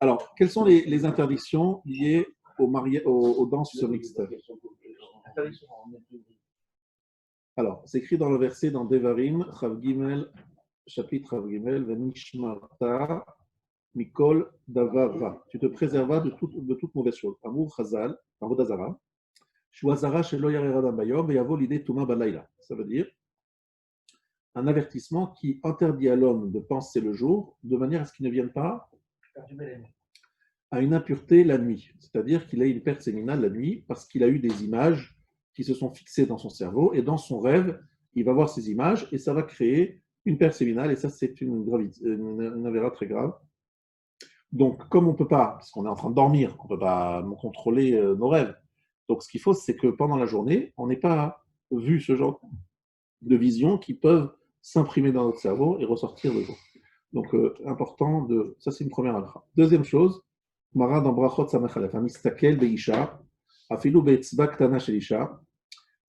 Alors, quelles sont les interdictions liées aux danses mixtes? Alors, c'est écrit dans le verset dans Devarim, Chav Gimel, chapitre Chav Gimel, Venishmarta, Mikol, Davar. Tu te préservas de toute mauvaise chose. Amour, Chazal, Avodazara, Shuazara, Shelo Yareradam Bayom, et Avo l'idée Touma Balayla. Ça veut dire un avertissement qui interdit à l'homme de penser le jour de manière à ce qu'il ne vienne pas à une impureté la nuit. C'est-à-dire qu'il a une perte séminale la nuit parce qu'il a eu des images qui se sont fixées dans son cerveau et dans son rêve, il va voir ces images et ça va créer une perte séminale et ça, c'est une avéra très grave. Donc, comme on ne peut pas, parce qu'on est en train de dormir, on ne peut pas contrôler nos rêves, Donc, ce qu'il faut, c'est que pendant la journée, on n'ait pas vu ce genre de visions qui peuvent s'imprimer dans notre cerveau et ressortir de jour. Donc, important de. Ça, c'est une première halakha. Deuxième chose, Mara dans Brachot Samech Aleph, Mistakel Beisha, Afilu Be'etzba Ktana Shel Isha,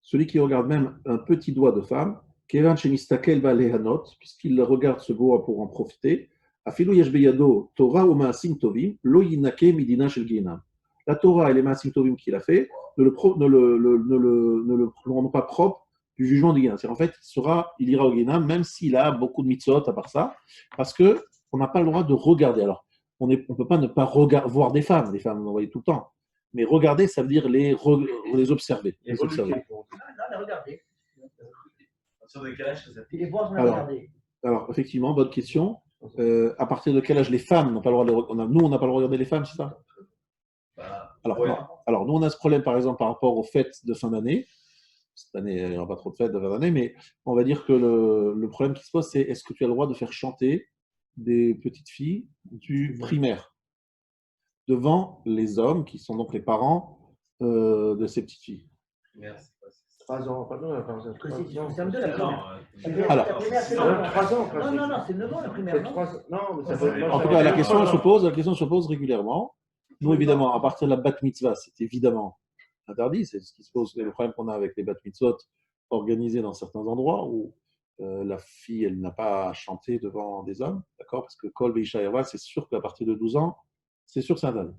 celui qui regarde même un petit doigt de femme, Kevan Shemistakel Balehanot, puisqu'il regarde ce doigt pour en profiter, Afilu Yesh Beyado, Torah ou Maasim Tovim, Lo Yinake Midina Shel Ginam. La Torah et les Maasim Tovim qu'il a fait ne le rendent pas propre du jugement du Guénam. En fait, il ira au Guénam, même s'il a beaucoup de mitzvot à part ça, parce qu'on n'a pas le droit de regarder. Alors, on ne peut pas ne pas voir des femmes, on en voit tout le temps. Mais regarder, ça veut dire les observer. Les observer. Non, les regarder. À partir de quel âge ça Puis les voir, on les Alors, regarder. Alors, effectivement, bonne question. À partir de quel âge les femmes n'ont pas le droit nous, on n'a pas le droit de regarder les femmes, c'est ça? Alors, ouais. non. Alors, nous, on a ce problème, par exemple, par rapport aux fêtes de fin d'année. Cette année, il n'y aura pas trop de fêtes de fin d'année, mais on va dire que le problème qui se pose, c'est est-ce que tu as le droit de faire chanter des petites filles du primaire devant les hommes, qui sont donc les parents de ces petites filles? Merci. 3 ans, pas non, par exemple. Que c'est du système de la primaire. Alors, La primaire, c'est 3 ans. Non, c'est 9 ans la primaire. Non, Non, mais ça Ouais, peut ouais. En tout cas, la question se pose régulièrement. Nous, évidemment, à partir de la bat mitzvah, c'est évidemment interdit. C'est ce qui se pose, le problème qu'on a avec les bat mitzvot organisés dans certains endroits où la fille, elle n'a pas chanté devant des hommes, d'accord? Parce que Kol Beisha Erva, c'est sûr qu'à partir de 12 ans, c'est sûr que c'est interdit.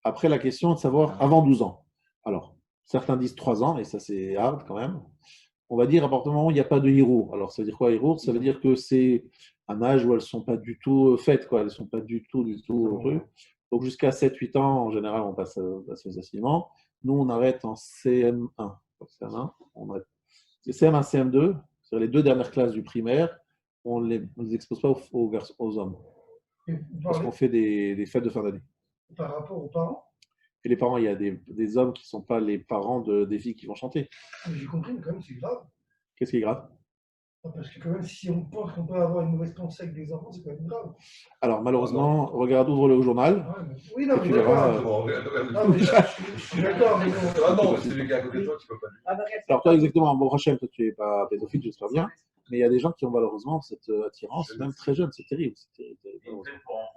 Après, la question est de savoir avant 12 ans. Alors, certains disent 3 ans, et ça, c'est hard quand même. On va dire à partir du moment où il n'y a pas de hirour. Alors, ça veut dire quoi, hirour? Ça veut dire que c'est un âge où elles ne sont pas du tout faites, quoi. Elles ne sont pas du tout truc. Donc, jusqu'à 7-8 ans, en général, on passe assez facilement. Nous, on arrête en CM1. CM1 on arrête. C'est CM1, CM2, c'est les 2 dernières classes du primaire. On ne les expose pas aux hommes. Parce qu'on fait des fêtes de fin d'année. Par rapport aux parents, Et les parents, il y a des hommes qui ne sont pas les parents des filles qui vont chanter. j'ai compris, mais quand même, c'est grave. Qu'est-ce qui est grave? Parce que quand même, si on pense qu'on peut avoir une mauvaise pensée avec des enfants, c'est quand même grave. Alors, malheureusement, regarde, ouvre le journal. Ouais, mais... Oui, non, Et mais tu d'accord. verras, Non, mais je suis d'accord, mais bon. Ah non, c'est celui qui est à côté de toi, tu peux pas lui. Ah, bah, regarde, Alors, toi, exactement, bon, Rachel, toi, tu n'es pas pédophile, j'espère bien. Mais il y a des gens qui ont malheureusement cette attirance, même très jeune, c'est terrible. Et une fête pour enfants.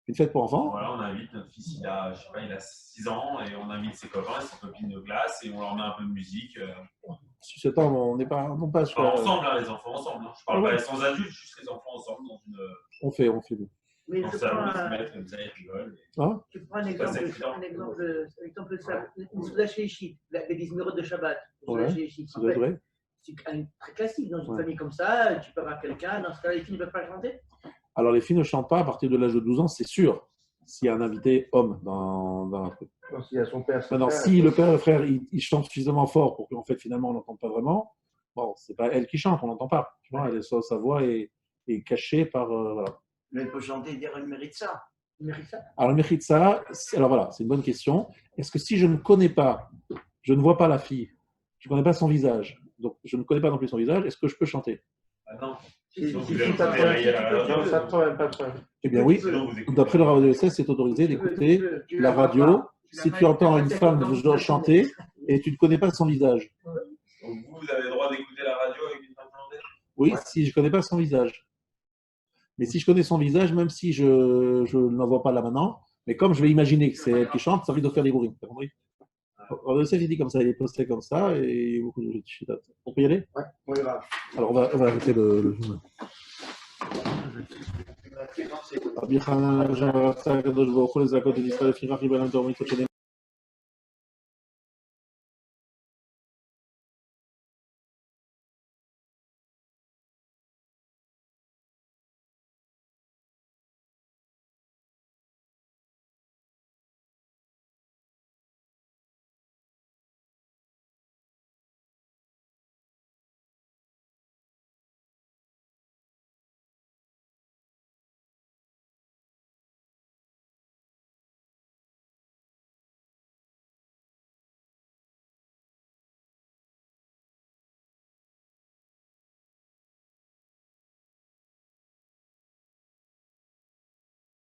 Une fête pour enfants? Voilà, on invite notre fils, il a 6 ans, et on invite ses copains et ses copines de classe, et on leur met un peu de musique. Si c'est temps, on n'est pas, non pas Enfin, ensemble, hein, les enfants ensemble. Hein. Je parle Ouais. pas sans adultes, juste les enfants ensemble dans une On fait nous. mais dans je le salon, prends ils se un- mettent comme ça, ils rigolent. Hein? je prends un exemple ça. Une Souda Sheishi, les 10 numéros de Shabbat. Ouais, Souda Sheishi, ça doit être vrai. c'est très classique dans une Ouais. famille comme ça. Tu peux avoir quelqu'un, dans ce cas-là, les filles ne peuvent pas chanter. Alors, les filles ne chantent pas à partir de l'âge de 12 ans, c'est sûr, s'il y a un invité homme dans un truc. Non, s'il y a son père. Maintenant, si le père et le frère, ils chantent suffisamment fort pour qu'en fait, finalement, on n'entende pas vraiment, bon, c'est pas elle qui chante, on n'entend pas. Tu vois, sa voix est cachée par. Voilà. Mais elle peut chanter et dire elle mérite ça. Elle mérite ça. Alors, le mérite ça, alors voilà, c'est une bonne question. Est-ce que si je ne connais pas, je ne vois pas la fille, je ne connais pas son visage, donc je ne connais pas non plus son visage, est-ce que je peux chanter? Ah non. Si, Donc, si, vous si, avez pas de fait problème. rayer la radio. Non, pas de problème, pas de problème. Eh bien oui, Sinon, vous écoutez. d'après le radio de c'est autorisé d'écouter la radio si tu entends une femme chanter et tu ne connais pas son visage. Donc vous avez le droit d'écouter la radio avec une femme chantée? Oui, si je ne connais pas son visage. Mais si je connais son visage, même si je ne l'en vois pas là maintenant, mais comme je vais imaginer que c'est elle qui chante, ça risque de faire des bourrines. T'as compris? Alors, le il dit comme ça, il est posté comme ça, et beaucoup de chitotes. On peut y aller? Ouais, on y va. Alors, on va arrêter le journal. רבי חנן, הקדוש ברוך הוא לזעקות את ישראל לפי כך קיבל להם תורמית של